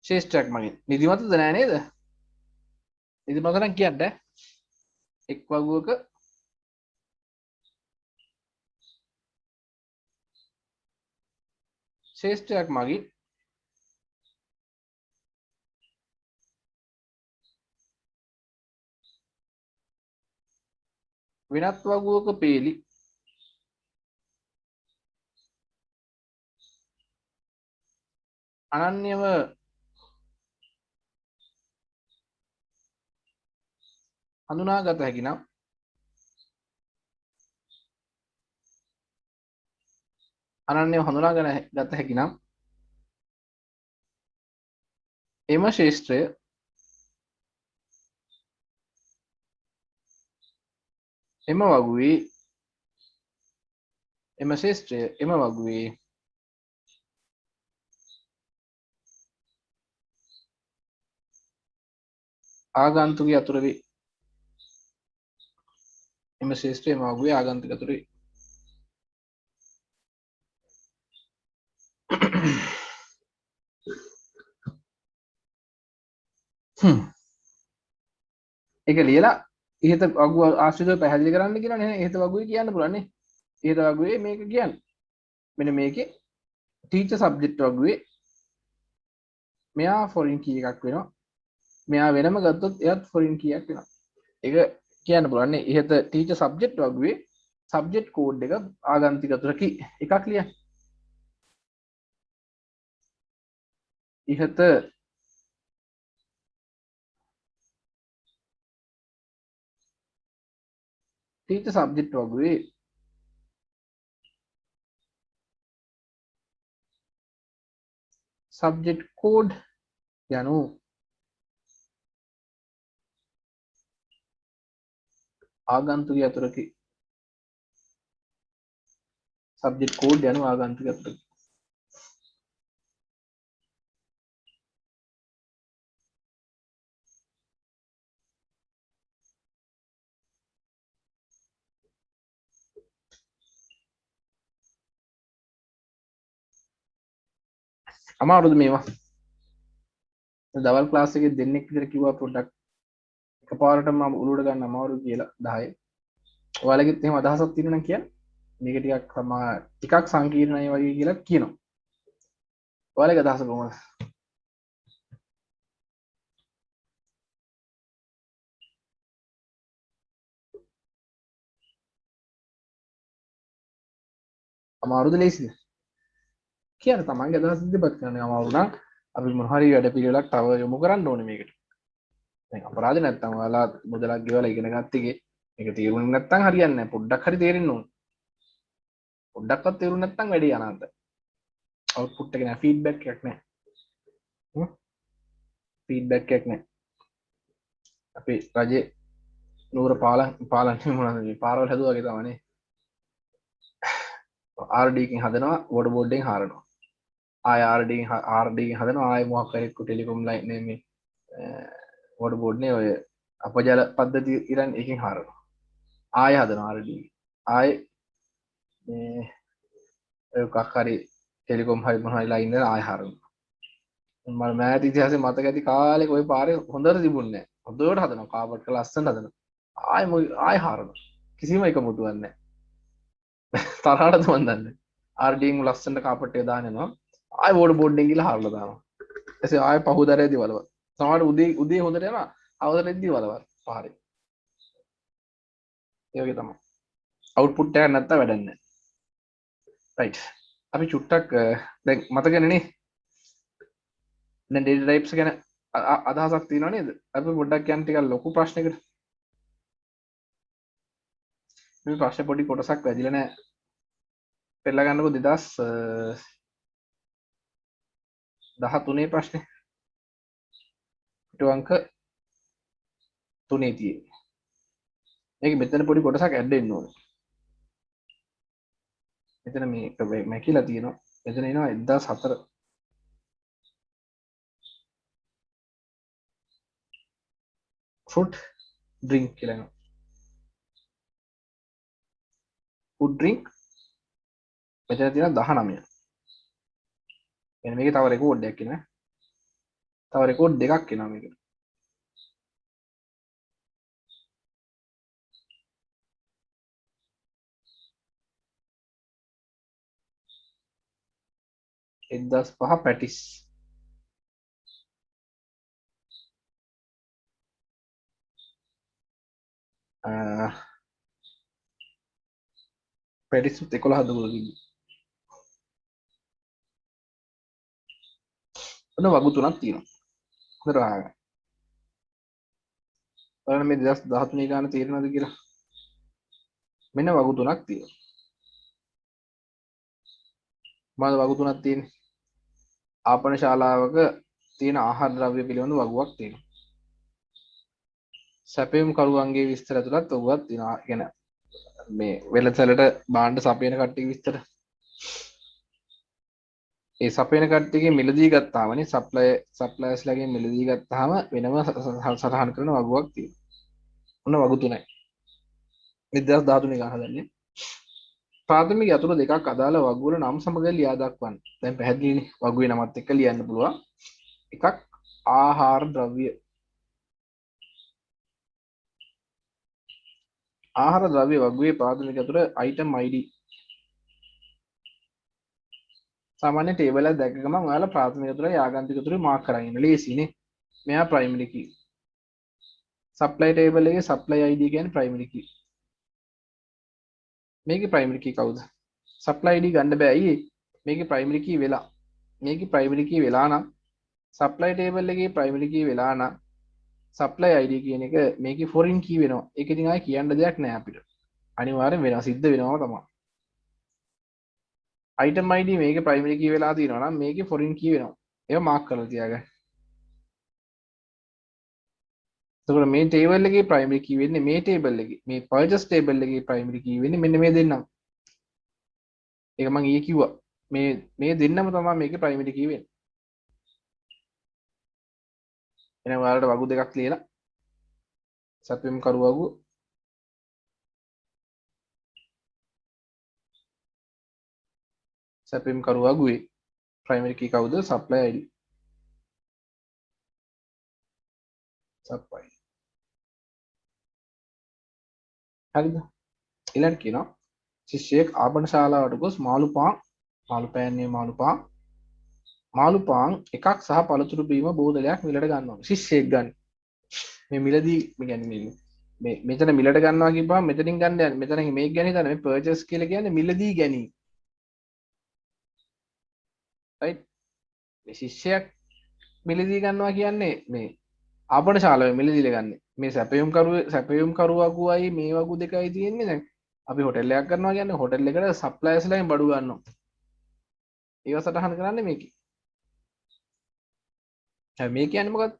ශේෂ්ඨයක් මගින් නිදිමතද නෑ නේද? නිදිමත නම් කියන්න එක් වගුවක ශේෂ්ඨයක් මගින් වෙනත් වගුවක පේලි අනන්‍යව හඳුනාගත හැකි නම් අනන්‍යව හඳුනාගෙන ගත හැකි නම් එම ශේෂ්ත්‍රය එම වගුවේ ආගන්තුකය අතුර වේ. එම ශේෂ්ත්‍රය එම වගුවේ ආගන්තුක අතුර වේ. ඒක ලියලා ඉහත වගුව ආශ්‍රිතව පැහැදිලි කරන්න කියනවා නේ. ඉහත වගුවේ කියන්න පුළුවන් නේ. ඉහත වගුවේ මේක කියන්නේ. මෙන්න මේකේ ටීචර් සබ්ජෙක්ට් වගුවේ මෙයා ෆොරින් කී එකක් වෙනවා. මෙයා වෙනම ගත්තොත් එයත් ෆොරින් කීයක් වෙනවා. ඒක කියන්න පුළුවන් නේ. ඉහත ටීචර් සබ්ජෙක්ට් වගුවේ සබ්ජෙක්ට් කෝඩ් එක ආගන්තුක අතුර කී එකක් ලියන්න. ඉහත ටීචර් සබ්ජෙක්ට් වගුවේ සබ්ජෙක්ට් කෝඩ් යනු ආගන්තුක අතුරකි. සබ්ජෙක්ට් කෝඩ් යනු ආගන්තුක අතුරකි. අමාරුද මේවා? දවල් ක්ලාස් එකේ දෙන්නෙක් විතර කිව්වා පොඩ්ඩක් එකපාරටම මම උළුවට ගන්න අමාරු කියලා 10. ඔයාලගෙත් එහෙම අදහසක් තියෙනවා නම් කියන්න. මේක ටිකක් සංකීර්ණයි වගේ කියලා කියනවා. ඔයාලගේ අදහස කොහොමද? අමාරුද ලේසිද? කියන්න තමන්ගේ අදහස ඉදිරිපත් කරන්න. අමාරු නම් අපි මොන හරි වැඩ පිළිවෙලක් තව යොමු කරන්න ඕනේ මේකට. දැන් අපරාධ නැත්තම් ඔයාලා මුදලක් ගෙවලා ඉගෙන ගත්ත එකේ මේක තේරුනේ නැත්තම් හරියන්නේ නැහැ. පොඩ්ඩක් හරි තේරෙන්න ඕනේ. පොඩ්ඩක්වත් තේරුනේ නැත්තම් වැඩේ අනාන්ත. අවුට්පුට් එක නෑ, ෆීඩ්බැක් එකක් නෑ. ෆීඩ්බැක් එකක් නෑ. අපි රජේ නూరు පාලන්නේ මොනවද මේ පාරවල් හැදුවා වගේ තමයිනේ. RD එකෙන් හදනවා වෝඩර් බෝඩ් එකෙන් හරනවා. ආය RD එකෙන් හදනවා ආය මොකක් හරි ටෙලිකොම් ලයින් මේ වෝඩර් බෝඩ් නේ ඔය අපජල පද්ධතිය ඉරන් එකෙන් හරනවා. ආය හදනවා RD. ආය මේ ඔය මොකක් හරි ටෙලිකොම් හරි මොන හරි ලයින් එක ආය හරනවා. මම මෑත ඉතිහාසයේ මතක ඇති කාලෙක ওই පාරේ හොඳට තිබුණේ නැහැ. හොඳට හදනවා කාපට් එක ලස්සනට හදනවා. ආයෙ හරනවා. කිසිම එක මුතුවක් නැහැ. තරහටද මන් දන්නේ. ආර්ඩියෙන් ලස්සනට කාපට් එක දාන යනවා. ආයෙ බෝඩ් එකෙන් ගිහලා හරලා දානවා. ඊටසේ ආයෙ පහුදරේදී වලවල්. සමහර උදේ හොඳට යනවා. අවුදරේදී වලවල් පාරේ. ඒ වගේ තමයි. අවුට්පුට් එකක් නැත්තම් වැඩක් නැහැ. රයිට්. අපි චුට්ටක් දැන් මතකනේ දැන් ඩේටා ටයිප්ස් ගැන අදහසක් තියෙනව නේද? අපි පොඩ්ඩක් යන්න ටිකක් ලොකු ප්‍රශ්නයකට. මේ ප්‍රශ්න පොඩි කොටසක් වැදිලා නැහැ. පෙළ ගන්නකො 2013 ප්‍රශ්නේ. ඊට අංක 3 තියෙන්නේ. මේක මෙතන පොඩි කොටසක් ඇඩ් වෙන්න ඕනේ. මෙතන මේ මැකිලා තියෙනවා. මෙතන එනවා 1004 fruit drink කියලා එනවා. food drink මෙතන තියෙනවා 19. එන්න මේකේ තව රෙකෝඩ් එකක් එනවා. තව රෙකෝඩ් දෙකක් එනවා මේකට. එක්දස් පහ පැටිස් පැටිස්සුත් 11 දුරකින් ඔන්න වගු තුනක් තියෙනවා. හොඳට අහගන්න. බලන්න මේ 2013 ගාන තේරෙනවද කියලා. මෙන්න වගු තුනක් තියෙනවා. මොනවද වගු තුනක් තියෙන්නේ? ආපන ශාලාවක තියෙන ආහාර ද්‍රව්‍ය පිළිබඳ වගුවක් තියෙනවා. සැපයුම් කරුවන්ගේ විස්තර ඇතුළත් වගුවක් තියෙනවා. يعني මේ වෙළඳසැලට භාණ්ඩ සපයන කට්ටිය විස්තර. ඒ සපයන කට්ටියගේ මිලදී ගත්තාමනේ සප්ලයර්ස්ලාගෙන් මිලදී ගත්තාම වෙනම සටහන් කරන වගුවක් තියෙනවා. ඔන්න වගු තුනයි. 2013 ගාන හදන්නේ. ප්‍රාථමික යතුරු දෙකක් අදාළ වගුවල නම් සමග ලියා දක්වන්න. දැන් පැහැදිලිනේ වගුවේ නමත් එක්ක ලියන්න පුළුවන්. එකක් ආහාර ද්‍රව්‍ය. ආහාර ද්‍රව්‍ය වගුවේ ප්‍රාථමික යතුරු item ID. සාමාන්‍ය ටේබල් එක දැක්ක ගමන් ඔයාලා ප්‍රාථමික යතුරුයි ආගන්තුක යතුරුයි මාක් කරගෙන ඉන්න ලේසිනේ. මෙයා ප්‍රයිමරි කී. සප්ලයි ටේබල් එකේ සප්ලයි ID කියන්නේ ප්‍රයිමරි කී. මේකේ ප්‍රයිමරි කී කවුද? සප්ලයි ID ගන්න බෑ අයියේ. මේකේ ප්‍රයිමරි කී වෙලා. මේකේ ප්‍රයිමරි කී වෙලා නම් සප්ලයි ටේබල් එකේ ප්‍රයිමරි කී වෙලා නම් සප්ලයි ID කියන එක මේකේ ෆොරින් කී වෙනවා. ඒක ඉතින් ආයේ කියන්න දෙයක් නෑ අපිට. අනිවාර්යෙන් වෙනවා. සිද්ධ වෙනවා තමයි. item ID මේකේ ප්‍රයිමරි කී වෙලා තියෙනවා නම් මේකේ ෆොරින් කී වෙනවා. ඒක මාක් කරලා තියාගන්න. එතකොට මේ ටේබල් එකේ ප්‍රයිමරි කී වෙන්නේ මේ ටේබල් එකේ. මේ පර්චේස් ටේබල් එකේ ප්‍රයිමරි කී වෙන්නේ මෙන්න මේ දෙන්නම්. ඒක මම ඊයේ කිව්වා. මේ දෙන්නම තමයි මේකේ ප්‍රයිමරි කී වෙන්නේ. එහෙනම් ඔයාලට වගු දෙකක් ලියලා සැපයුම් කරුවගු සැපයුම් කරුවගුවේ ප්‍රයිමරි කී කවුද? Supply ID. සප්ලයි. හරිද? ඊළඟ කියනවා ශිෂ්‍යයෙක් ආපන ශාලාවට ගොස් මාළු පාන් එකක් සහ පළතුරු බීම බෝතලයක් මිලට ගන්නවා. ශිෂ්‍යයෙක් ගන්න. මේ මිලදී කියන්නේ මේ මෙතන මිලට ගන්නවා කියපුවාම මෙතනින් ගන්න යන්නේ. මෙතන මේක ගැන හිතන්න මේ පර්චේස් කියලා කියන්නේ මිලදී ගැනීම. රයිට්? මේ ශිෂ්‍යයෙක් මිලදී ගන්නවා කියන්නේ මේ ආපන ශාලාවේ මිලදීලා ගන්න. මේ සැපයුම් කරුවකුවයි මේ වගු දෙකයි තියෙන්නේ දැන්. අපි හොටෙල් එකක් කරනවා කියන්නේ හොටෙල් එකට සප්ලයර්ස්ලාගෙන් බඩු ගන්නවා. ඒව සටහන් කරන්නේ මේකේ. හැබැයි මේ කියන්නේ මොකක්ද?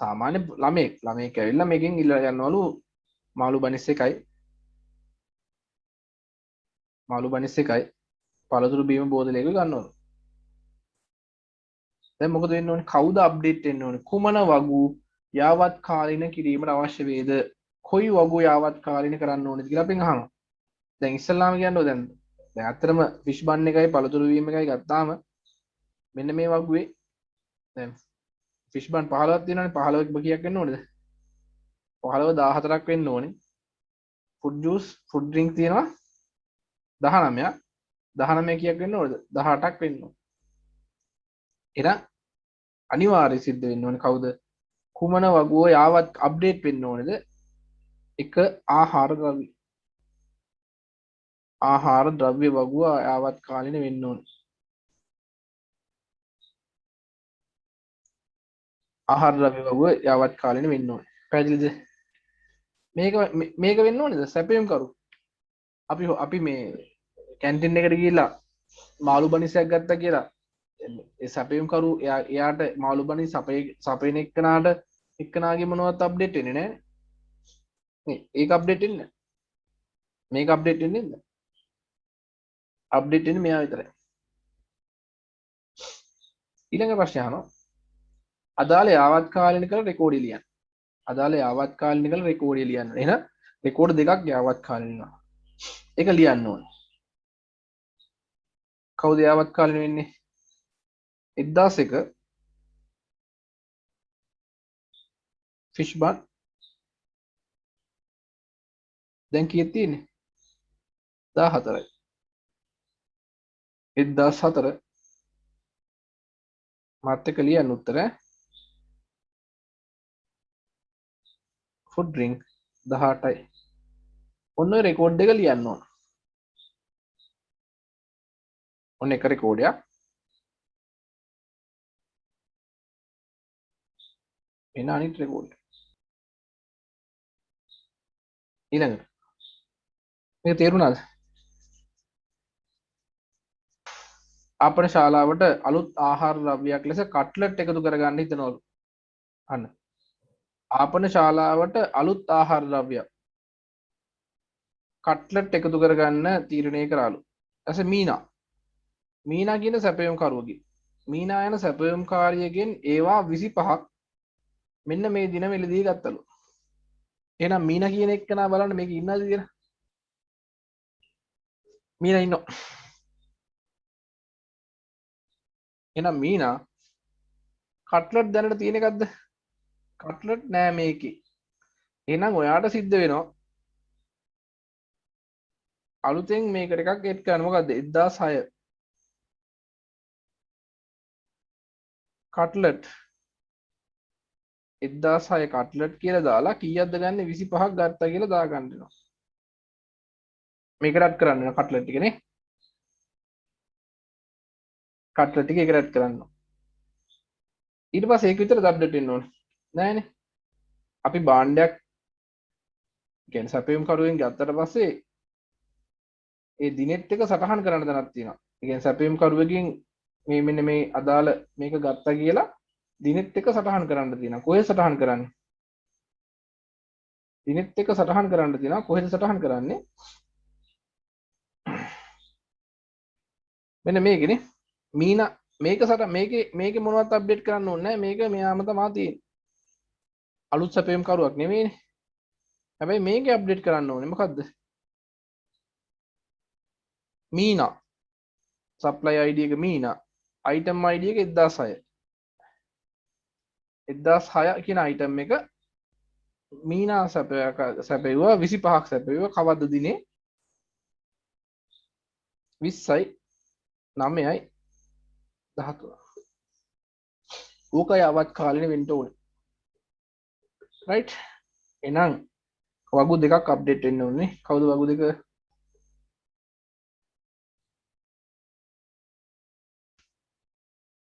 සාමාන්‍ය ළමෙක් ඇවිල්ලා මේකෙන් ඉල්ලලා යනවලු මාළු බනිස් එකයි පළතුරු බීම බෝතලයක ගන්නවලු. දැන් මොකද වෙන්න ඕනේ? කවුද අප්ඩේට් වෙන්න ඕනේ? කුමන වගු යාවත් කාලීන කිරීමට අවශ්‍ය වේද? කොයි වගු යාවත් කාලීන කරන්න ඕනේද කියලා අපෙන් අහනවා. දැන් ඉස්සල්ලාම කියන්නෝ දැන් ඇත්තටම ෆිෂ් බන් එකයි පළතුරු බීම එකයි ගත්තාම මෙන්න මේ වගුවේ දැන් ෆිෂ් බන් 15ක් තියෙනවානේ 15ක කීයක් වෙන්න ඕනේද 15 14ක් වෙන්න ඕනේ ෆුඩ් ජූස් ෆුඩ් ඩ්‍රින්ක් තියෙනවා 19ක් 19 කීයක් වෙන්න ඕනේද 18ක් වෙන්න ඕනේ එහෙනම් අනිවාර්යයෙන් සිද්ධ වෙන්න ඕනේ කවුද කුමන වගුව යාවත් අප්ඩේට් වෙන්න ඕනේද එක ආහාර ද්‍රව්‍ය වගුව යාවත් කාලින වෙන්න ඕනේ ආහාර ද්‍රව්‍ය වගුව යාවත් කාලින වෙන්න ඕනේ පැහැදිලිද මේක මේක වෙන්න ඕනේද සැපයුම් කරු අපි මේ කැන්ටින් එකට ගිහිල්ලා මාළු බනිසයක් ගත්තා කියලා ඒ සැපයුම් කරු එයාට මාළු බනි සපයන එක්කනාගේ මොනවත් අප්ඩේට් වෙන්නේ නැහැ නේ ඒක අප්ඩේට් වෙන්නේ මේක අප්ඩේට් වෙන්නේ නැද්ද අප්ඩේට් වෙන්නේ මෙයා විතරයි ඊළඟ ප්‍රශ්නය අහනවා අදාළ යාවත්කාලින කළ රෙකෝඩ් ලියන්න අදාළ යාවත්කාලින කළ රෙකෝඩ් ලියන්න එහෙනම් රෙකෝඩ් දෙකක් යාවත්කාලිනවා ඒක ලියන්න ඕනේ කවුද යාවත්කාලින වෙන්නේ 1001 ෆිෂ් බන් දැන් කීයක් තියෙන්නේ 14යි 1004 මාත් එක්ක ලියන්න උත්තර ෆුඩ් ඩ්‍රින්ක් 18යි ඔන්න ඔය රෙකෝඩ් එක ලියන්න ඕන ඔන්න එක රෙකෝඩයක් එන අනිත් රෙකෝඩ් ඊළඟට මේක තේරුණාද අපේ ශාලාවට අලුත් ආහාර ද්‍රව්‍යයක් ලෙස කට්ලට් එකතු කරගන්න හිතනවලු අන්න ආපන ශාලාවට අලුත් ආහාර ද්‍රව්‍යයක් කට්ලට් එකතු කරගන්න තීරණය කරාලු ඇස මීනා කියන සැපයුම් කරුවගේ මීනා යන සැපයුම් කාරියගෙන් ඒවා 25ක් මෙන්න මේ දින මෙලදී ගත්තලු එහෙනම් මීනා කියන එක්කනා බලන්න මේක ඉන්නවද කියලා මීනා ඉන්නවා එහෙනම් මීනා කට්ලට් දැනට තියෙන එකක්ද කට්ලට් නෑ මේකේ එහෙනම් ඔයාට සිද්ධ වෙනවා අලුතෙන් මේකට එකක් එඩ් කරන්න මොකද්ද 1006 කට්ලට් 1006 කට්ලට් කියලා දාලා කීයක්ද ගන්න 25ක් ගත්තා කියලා දාගන්න වෙනවා මේක රැඩ් කරන්න වෙනවා කට්ලට් ටික නේ කට්ලට් ටික ඒක රැඩ් කරන්න ඊට පස්සේ ඒක විතර අප්ඩේට් වෙන්න ඕනේ නෑනේ අපි භාණ්ඩයක් කියන්නේ සැපයුම් කරුවෙන් ගත්තට පස්සේ ඒ දිනෙත් එක සටහන් කරන්න තැනක් තියෙනවා ඒ කියන්නේ සැපයුම් කරුවකින් මේ මෙන්න මේ අදාළ මේක ගත්තා කියලා දිනෙත් එක සටහන් කරන්න තියෙනවා කොහෙද සටහන් කරන්නේ දිනෙත් එක සටහන් කරන්න තියෙනවා කොහෙද සටහන් කරන්නේ මෙන්න මේකනේ මීනා මේක මේකේ මොනවත් අප්ඩේට් කරන්න ඕනේ නැහැ මේක මෙයාම තමයි තියෙන්නේ අලුත් සැපයුම් කරුවක් නෙමෙයිනේ හැබැයි මේකේ අප්ඩේට් කරන්න ඕනේ මොකද්ද මීනා සප්ලයි ID එක මීනා item ID එක 1006 කියන item එක මීනා සැපෙවුවා 25ක් සැපෙවුවා කවද්ද දිනේ 20යි 9යි 13 ඕකයි අවත් කාලින වෙන්න ඕනේ රයිට් එහෙනම් වගු දෙකක් අප්ඩේට් වෙන්න ඕනේ කවුද වගු දෙක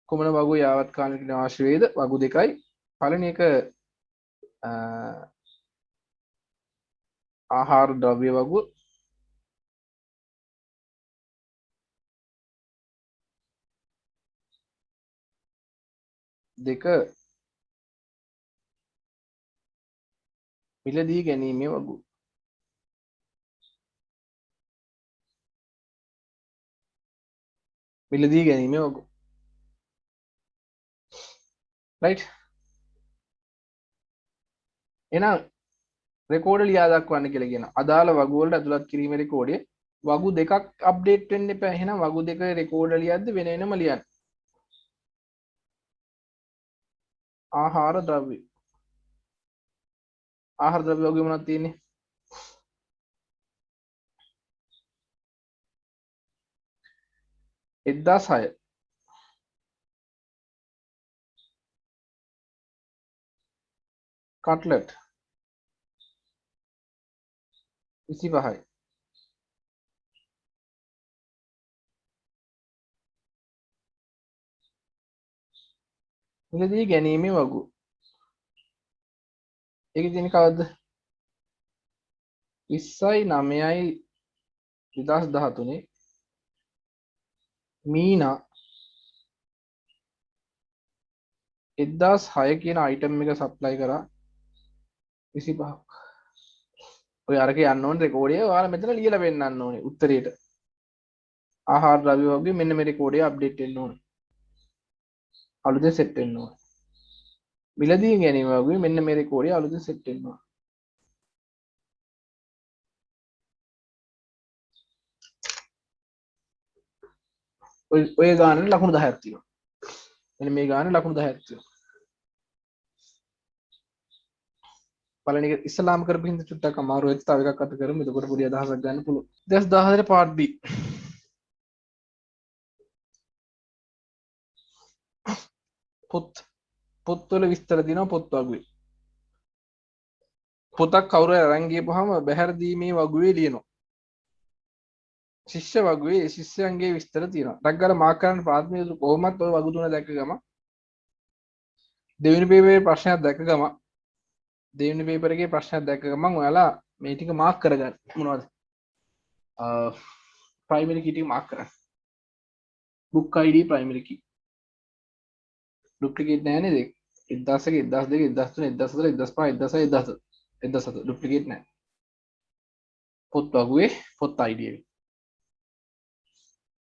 කොමන වගු යාවත් කාලින අවශ්‍ය වේද වගු දෙකයි පළවෙනි එක ආහාර ද්‍රව්‍ය වගුව දෙක මිලදී ගැනීමේ වගුව මිලදී ගැනීමේ වගුව රයිට් එහෙනම් රෙකෝඩ් ලියා දක්වන්න කියලා කියන අදාළ වගු වලට ඇතුළත් කිරීමේ රෙකෝඩේ වගු දෙකක් අප්ඩේට් වෙන්න එපා එහෙනම් වගු දෙක රෙකෝඩ් ලියද්දි වෙන වෙනම ලියන්න ආහාර ද්‍රව්‍ය. ආහාර ද්‍රව්‍ය වගේ මොනවද තියෙන්නේ? 1006. කට්ලට් 25යි. මිලදී ගැනීමේ වගුව. ඒකේ තියෙන කවද්ද? 20යි 9යි 2013 මීනා 1006 කියන අයිටම් එක සප්ලයි කරා 25ක්. ඔය අරක යන්න ඕනේ රෙකෝඩිය ඔයාලා මෙතන ලියලා පෙන්නන්න ඕනේ උත්තරේට. ආහාර ද්‍රව්‍ය වගේ මෙන්න මේ රෙකෝඩිය අප්ඩේට් වෙන්න ඕනේ. අලුතෙන් සෙට් වෙන්න ඕනේ. මිලදී ගැනීම වගේ මෙන්න මේ රෙකෝඩිය අලුතෙන් සෙට් වෙන්න ඕනේ. ඔය ගානට ලකුණු 10ක් තියෙනවා. මෙන්න මේ ගානට ලකුණු 10ක් තියෙනවා. පළවෙනි එක ඉස්ලාම් කරපු හින්දා චුට්ටක් අමාරු වෙච්ච තව එකක් අත කරමු. එතකොට පොඩි අදහසක් ගන්න පුළුවන්. 2014 පාර්ට් B. පොත්වල විස්තර දිනවා පොත් වගේ. පොතක් කවුරු හරි අරන් ගියපුවාම බැහැර දීමේ වගුවේ ලියනවා. ශිෂ්‍ය වගුවේ ශිෂ්‍යයන්ගේ විස්තර තියෙනවා. ටක් ගාලා මාක් කරන්න ප්‍රාථමික කොහොමත් ඔය වගු තුන දැක්ක ගම දෙවෙනි පේපරේ ප්‍රශ්නයක් දැක්ක ගම දෙවෙනි පේපර් එකේ ප්‍රශ්නයක් දැක්ක ගමන් ඔයාලා මේ ටික මාක් කරගන්න. මොනවද? ප්‍රයිමරි කී ටික මාක් කරන්න. book id primary key. Duplicate නැහැ නේද? 1001 1002 1003 1004 1005 1006 ඩුප්ලිකේට් නැහැ. පොත් වගුවේ පොත් id එක.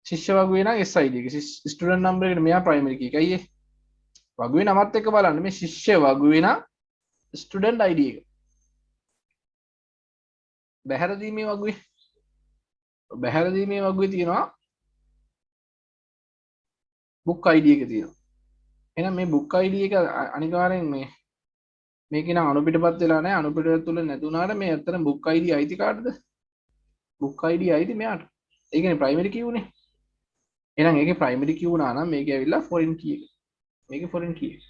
ශිෂ්‍ය වගුවේ නම් SID එක. ස්ටුඩන්ට් නම්බර් එකට මෙයා ප්‍රයිමරි කී එක. අයියේ වගුවේ නමත් එක්ක බලන්න මේ ශිෂ්‍ය වගුවේ නම් ස්ටුඩන්ට් id එක. බැහැර දීමේ වගුවේ තියෙනවා book id එක තියෙනවා. එහෙනම් මේ book id එක අනිවාර්යෙන් මේකේ නම් අනුපිටපත් වෙලා නැහැ. අනුපිටපත් තුල නැතුණාට මේ ඇත්තටම book id අයිති කාටද? book id අයිති මෙයාට. ඒ කියන්නේ ප්‍රයිමරි කී උනේ. එහෙනම් ඒකේ ප්‍රයිමරි කී වුණා නම් මේකේ ඇවිල්ලා ෆොරින් කී එක. මේකේ ෆොරින් කී එක.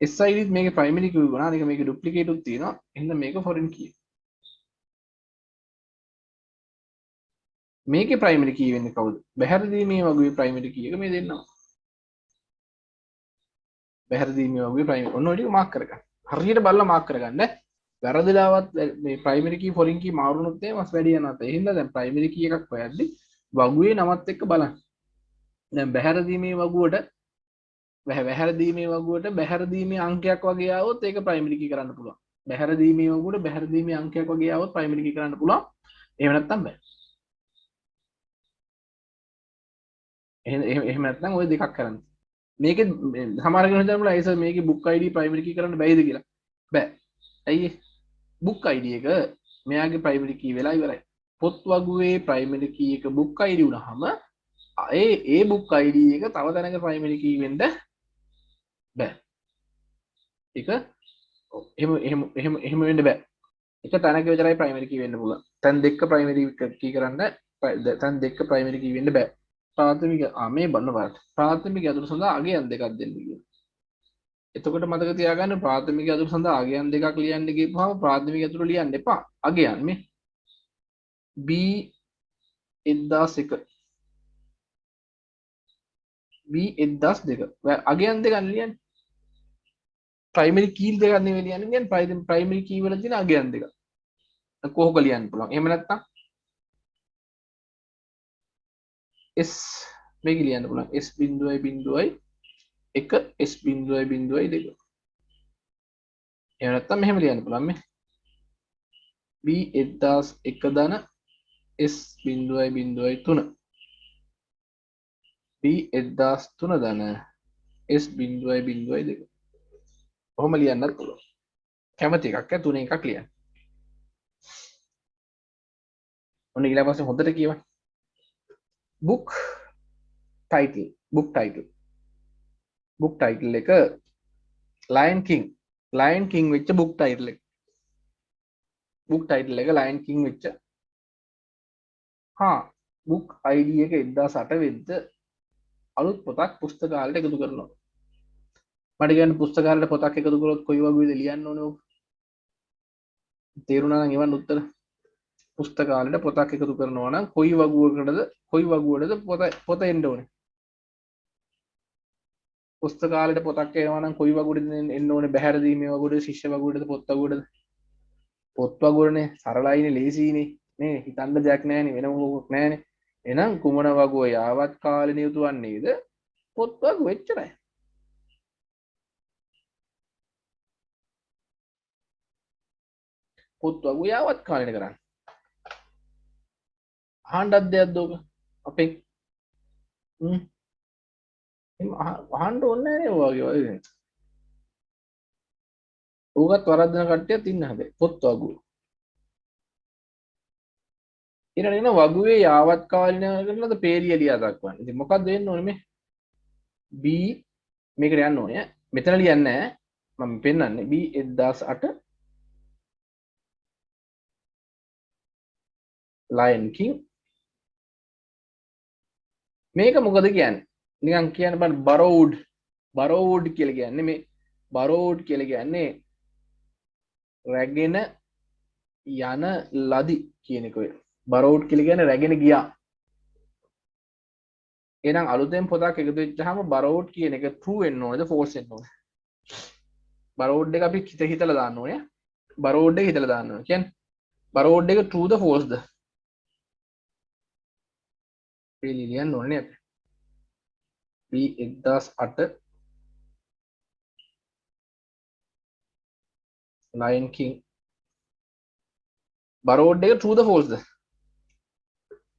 SID මේකේ ප්‍රයිමරි කී වුණා. අනික මේකේ ඩුප්ලිකේට් උත් තියෙනවා. එහෙනම් මේක ෆොරින් කී එක. මේකේ ප්‍රයිමරි කී වෙන්නේ කවුද? බැහැර දීමේ වගේ ප්‍රයිමරි කී එක මේ දෙන්නවා. බැහැර දීමේ වගේ ප්‍රයිමරි ඔන්න ඔය ටික මාක් කරගන්න. හරියට බලලා මාක් කරගන්න. වැරදිලාවත් මේ ප්‍රයිමරි කී ෆොරින් කී මාරුනොත් එහෙම මස් වැඩි යනවා. ඒ හින්දා දැන් ප්‍රයිමරි කී එකක් හොයද්දි වගුවේ නමත් එක්ක බලන්න. දැන් බැහැර දීමේ වගුවට බැහැර දීමේ අංකයක් වගේ ආවොත් ඒක ප්‍රයිමරි කී කරන්න පුළුවන්. බැහැර දීමේ වගුවට බැහැර දීමේ අංකයක් වගේ ආවොත් ප්‍රයිමරි කී කරන්න පුළුවන්. එහෙම නැත්නම් බෑ. එහෙම නැත්නම් ওই දෙකක් කරන්න. මේකේ සමහර කෙනෙක් හිතනවා ඒ සර් මේකේ book id primary key කරන්න බැයිද කියලා. බෑ. ඇයි book id එක මෙයාගේ primary key වෙලා ඉවරයි. පොත් වගුවේ primary key එක book id වුණාම ඒ book id එක තව තැනක primary key වෙන්න බෑ. ඒක එහෙම වෙන්න බෑ. එක තැනක විතරයි primary key වෙන්න පුළුවන්. තැන් දෙක primary key කරන්න තැන් දෙක primary key වෙන්න බෑ. ප්‍රාථමික මේ බන්න බලන්න. ප්‍රාථමික අතුරු සඳහා අගයන් දෙකක් දෙන්න කියලා. එතකොට මතක තියාගන්න ප්‍රාථමික අතුරු සඳහා අගයන් දෙකක් ලියන්න ගියපුවාම ප්‍රාථමික අතුරු ලියන්න එපා. අගයන් මේ B 1001 B 1002 අගයන් දෙකක් ලියන්න. ප්‍රයිමරි කී දෙකක් නෙවෙයි ලියන්නේ. කියන්නේ ප්‍රයිමරි කී වල තියෙන අගයන් දෙක. කොහොක ලියන්න පුළුවන්. එහෙම නැත්නම් S මේක ලියන්න පුළුවන්. S බිඳුවයි බිඳුවයි 1 S බිඳුවයි බිඳුවයි 2. එහෙම නැත්නම් මෙහෙම ලියන්න පුළුවන් මේ B 1001 ධන S බිඳුවයි බිඳුවයි 3 B 1003 ධන S බිඳුවයි බිඳුවයි 2. කොහොම ලියන්නත් පුළුවන්. කැමති එකක් තුනේ එකක් ලියන්න. ඔන්න ඊළඟ පස්සේ හොඳට කියවන්න. book title බුක් ටයිටල් එක ලයන් කිං වෙච්ච බුක් ටයිටල් එක. බුක් ටයිටල් එක ලයන් කිං වෙච්ච. හා බුක් ID එක 1008 වෙද්ද අලුත් පොතක් පුස්තකාලයට එකතු කරනවා. මට කියන්න පුස්තකාලයට පොතක් එකතු කරොත් කොයි වගේද ලියන්න ඕනේ ඔක? තේරුණා නම් එවන් උත්තර. පුස්තකාලයට පොතක් එකතු කරනවා නම් කොයි වගුවකටද පොත එන්න ඕනේ? පුස්තකාලයට පොතක් එනවා නම් කොයි වගුවටද එන්න ඕනේ? බැහැර දීමේ වගුවටද, ශිෂ්‍ය වගුවටද, පොත් වගුවටද? පොත් වගුවනේ, සරලයිනේ, ලේසියිනේ. නේ හිතන්න දෙයක් නැහැනේ, වෙන මොකක් නැහැනේ. එහෙනම් කුමන වගුව යාවත් කාලින යුතු වන්නේද? පොත් වගුව එච්චරයි. පොත් වගුව යාවත් කාලින කරන්න. අහන්නත් දෙයක්ද ඔක? අපේ අහන්න ඕනේ නැහැ වගේ. ඕකත් වරද්දන කට්ටියත් ඉන්න හැබැයි පොත් වගුව. ඊළඟට වගුවේ යාවත් කාලින කරනද පේරිය ලියා දක්වන්න. ඉතින් මොකක්ද වෙන්න ඕනේ මේ? B මේකට යන්න ඕනේ. මෙතන ලියන්නේ නැහැ. මම පෙන්නන්නේ B 1008 Lion King. මේක මොකද කියන්නේ? නිකන් කියන්න බෑ borrowed කියලා කියන්නේ මේ borrowed කියලා කියන්නේ රැගෙන යන ලදි කියන එක ඔය. borrowed කියලා කියන්නේ රැගෙන ගියා. එහෙනම් අලුතෙන් පොතක් එකතු වෙච්චාම borrowed කියන එක true වෙන්න ඕනේද false වෙන්න ඕනේද? borrowed එක අපි හිතලා දාන්න ඕනේ. borrowed එක හිතලා දාන්න ඕනේ. කියන්නේ borrowed එක true ද false ද? මේ ලියන්න ඕනේ අපි. B 1008 Lion King. borrowed එක true ද false ද?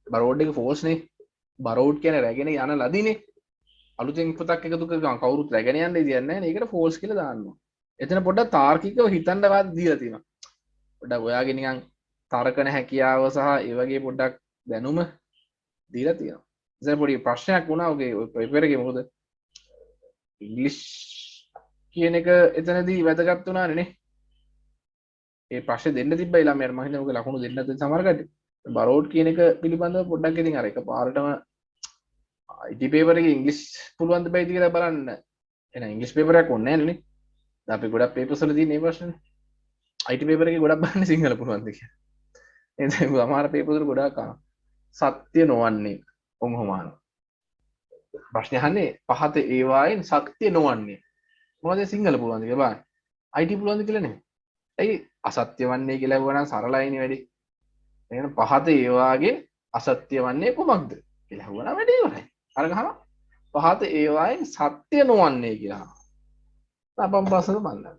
borrowed එක false නේ. borrowed කියන්නේ රැගෙන යන ලදිනේ. අලුතෙන් පොතක් එකතු කරගම කවුරුත් රැගෙන යන්න ඉදියන්නේ නැහැ. ඒකට false කියලා දාන්නවා. එතන පොඩ්ඩක් තාර්කිකව හිතන්න වාද දීලා තියෙනවා. පොඩ්ඩක් ඔයාගේ නිකන් තර්කන හැකියාව සහ ඒ වගේ පොඩ්ඩක් දැනුම දීලා තියෙනවා. ඉතින් පොඩි ප්‍රශ්නයක් වුණා ඔගේ පේපර් එකේ මොකද? ඉංග්‍රීසි කියන එක එතනදී වැදගත් වුණානේ නේ. ඒ ප්‍රශ්නේ දෙන්න තිබ්බයි ළමයාට. මම හිතන්නේ ඔගේ ලකුණු දෙන්න නැත්නම් සමහර කට්ටිය. borrowed කියන එක පිළිබඳව පොඩ්ඩක් ඉතින් අර එකපාරටම IT පේපර් එකේ ඉංග්‍රීසි පුළුවන් දෙබයිද කියලා බලන්න. එහෙනම් ඉංග්‍රීසි පේපර් එකක් ඕනේ නැහැ නේ. දැන් අපි ගොඩක් පේපර්ස් වල තියෙන මේ ප්‍රශ්නේ. IT පේපර් එකේ ගොඩක් බලන්නේ සිංහල පුළුවන්ද කියලා. එහෙනම් සමහර පේපර්ස් වල ගොඩක් සත්‍ය නොවන්නේ කොහොම අහනවා. ප්‍රශ්නේ අහන්නේ පහත ඒවායින් සත්‍ය නොවන්නේ. මොකද සිංහල පුළුවන්ද කියලා බලන්න. IT පුළුවන්ද කියලා නෙමෙයි. ඇයි අසත්‍ය වන්නේ කියලා වුණා සරලයිනේ වැඩි. එහෙනම් පහත ඒවාගේ අසත්‍ය වන්නේ කුමක්ද කියලා හුවනා වැඩි ඉවරයි. අර ගහනවා පහත ඒවායින් සත්‍ය නොවන්නේ කියලා. අපම් පාසල බලන්න.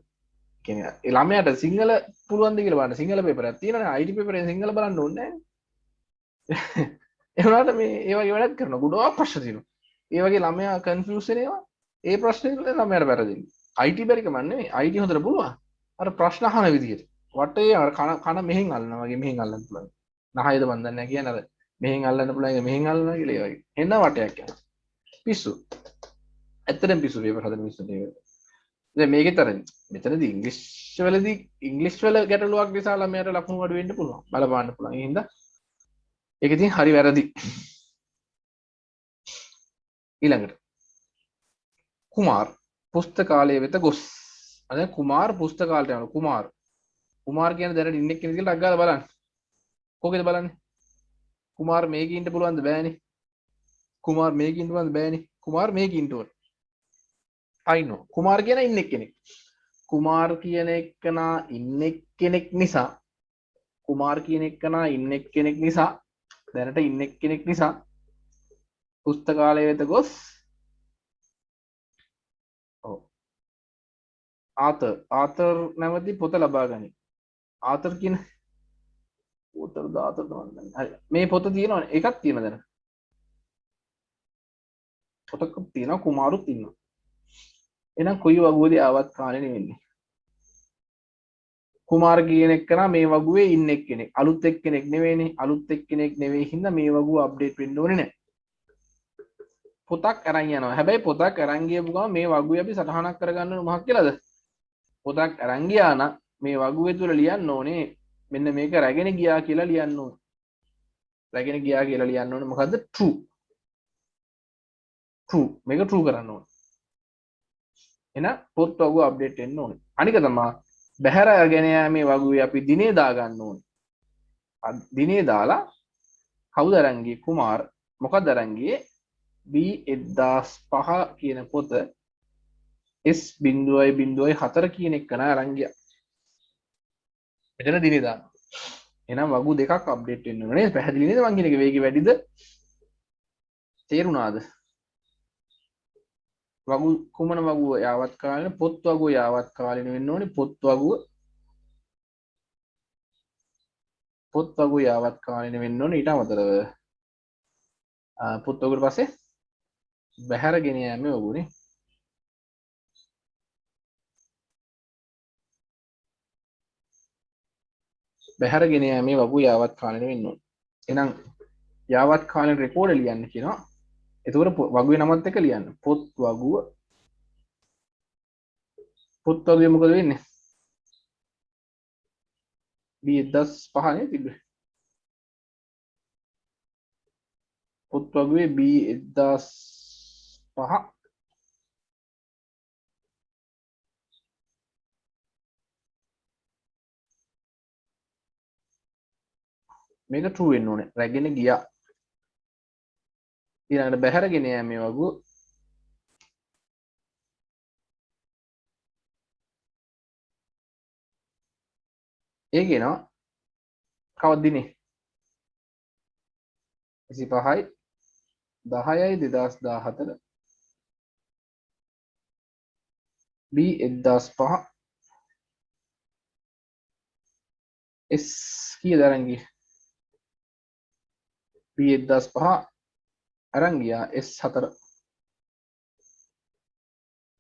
කියන්නේ ළමයාට සිංහල පුළුවන්ද කියලා බලන්න. සිංහල පේපරයක් තියෙනවනේ IT පේපරේ සිංහල බලන්න ඕනේ නැහැ. ඒ වුණාට මේ ඒ වගේ වැඩක් කරනවා. ගොඩාක් ප්‍රශ්න තියෙනවා. ඒ වගේ ළමයා කන්ෆියුස් වෙනවා. ඒ ප්‍රශ්නේ වල ළමයාට වැරදින්නේ. IT බැරිකම නෙමෙයි. IT හොඳට පුළුවන්. අර ප්‍රශ්න අහන විදිහට. වටේ අර කන මෙහෙන් අල්ලනවා වගේ මෙහෙන් අල්ලන්න පුළුවන්. නහයද මන් දන්නේ නැහැ කියන්නේ අර මෙහෙන් අල්ලන්න පුළුවන් මෙහෙන් අල්ලනවා කියලා ඒ වගේ. එන්න වටයක් යනවා. පිස්සු. ඇත්තටම පිස්සු පේපර් හදන මිනිස්සු ඒක. දැන් මේකේ තරම් මෙතනදී ඉංග්‍රීසි වල ගැටලුවක් නිසා ළමයාට ලකුණු අඩු වෙන්න පුළුවන්. බලපාන්න පුළුවන්. ඒ හින්දා ඒක ඉතින් හරි වැරදි. ඊළඟට කුමාර් පුස්තකාලය වෙත ගොස්. අද කුමාර් පුස්තකාලයට යනවා. කුමාර් කියන දැනට ඉන්නේ කෙනෙක් කියලා ඩග්ගාලා බලන්න. කොකේද බලන්නේ? කුමාර් මේකේ ඉන්න පුළුවන්ද? බෑනේ. කුමාර් මේකේ ඉන්න පුළුවන්ද? බෑනේ. කුමාර් මේකේ ඉන්න ඕනේ. I know. කුමාර් කියන ඉන්නේ කෙනෙක්. කුමාර් කියන එකනා ඉන්නේ කෙනෙක් නිසා කුමාර් කියන එකනා ඉන්නේ කෙනෙක් නිසා දැනට ඉන්නේ කෙනෙක් නිසා පුස්තකාලය වෙත ගොස් ආතර් නැමැති පොත ලබා ගනි. ආතර් කියන පොතද ආතර් තමයි. හරි. මේ පොත තියෙනවනේ. එකක් තියෙන දැන. පොතක් තියෙනවා කුමාරුත් ඉන්නවා. එහෙනම් කොයි වගුවේදී ආවත් කාලේ නෙවෙන්නේ. කුමාර් කියන එක්කනා මේ වගුවේ ඉන්නේ කෙනෙක්. අලුත් එක්කෙනෙක් නෙවෙයිනේ. අලුත් එක්කෙනෙක් නෙවෙයි හින්දා මේ වගුව අප්ඩේට් වෙන්න ඕනේ නැහැ. පොතක් අරන් යනවා. හැබැයි පොතක් අරන් ගියපු ගමන් මේ වගුවේ අපි සටහනක් කරගන්න ඕන මොකක් කියලාද? පොතක් අරන් ගියා නම් මේ වගුවේ තුල ලියන්න ඕනේ මෙන්න මේක රැගෙන ගියා කියලා ලියන්න ඕනේ. රැගෙන ගියා කියලා ලියන්න ඕනේ මොකද්ද? true. true. මේක true කරන්න ඕනේ. එහෙනම් පොත් වගුව අප්ඩේට් වෙන්න ඕනේ. අනික තමයි බහැර අරගෙන යෑමේ වගුවේ අපි දිනේ දාගන්න ඕනේ. දිනේ දාලා කවුද අරන් ගියේ? කුමාර්. මොකක්ද අරන් ගියේ? B1005 කියන පොත S.0.4 කියන එක නා අරන් ගියා. මෙතන දිනේ දාන්න. එහෙනම් වගු දෙකක් අප්ඩේට් වෙන්න ඕනේ. පැහැදිලි නේද මං කියන එක? වේගය වැඩිද? තේරුණාද? වගු කුමන වගුව යාවත් කාලින? පොත් වගුව යාවත් කාලින වෙන්න ඕනේ. පොත් වගුව යාවත් කාලින වෙන්න ඕනේ. ඊට අමතරව පොත් වගුවට පස්සේ බහැර ගෙන යෑමේ වගුනේ. බහැර ගෙන යෑමේ වගුව යාවත් කාලින වෙන්න ඕනේ. එහෙනම් යාවත් කාලින රෙකෝඩ් ලියන්න කියනවා. එතකොට වගුවේ නමත් එක්ක ලියන්න. පොත් වගුවේ මොකද වෙන්නේ? B1005 නේ තිබ්බේ. පොත් වගුවේ B1005 මේක true වෙන්න ඕනේ. රැගෙන ගියා. ඊළඟට බහැරගෙන යෑමේ වගුව ඒ කියනවා කවද දිනේ 25යි 10යි 2014 B1005 S කීයද අරන් ගියේ? B1005 අරන් ගියා S4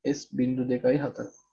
S.2.4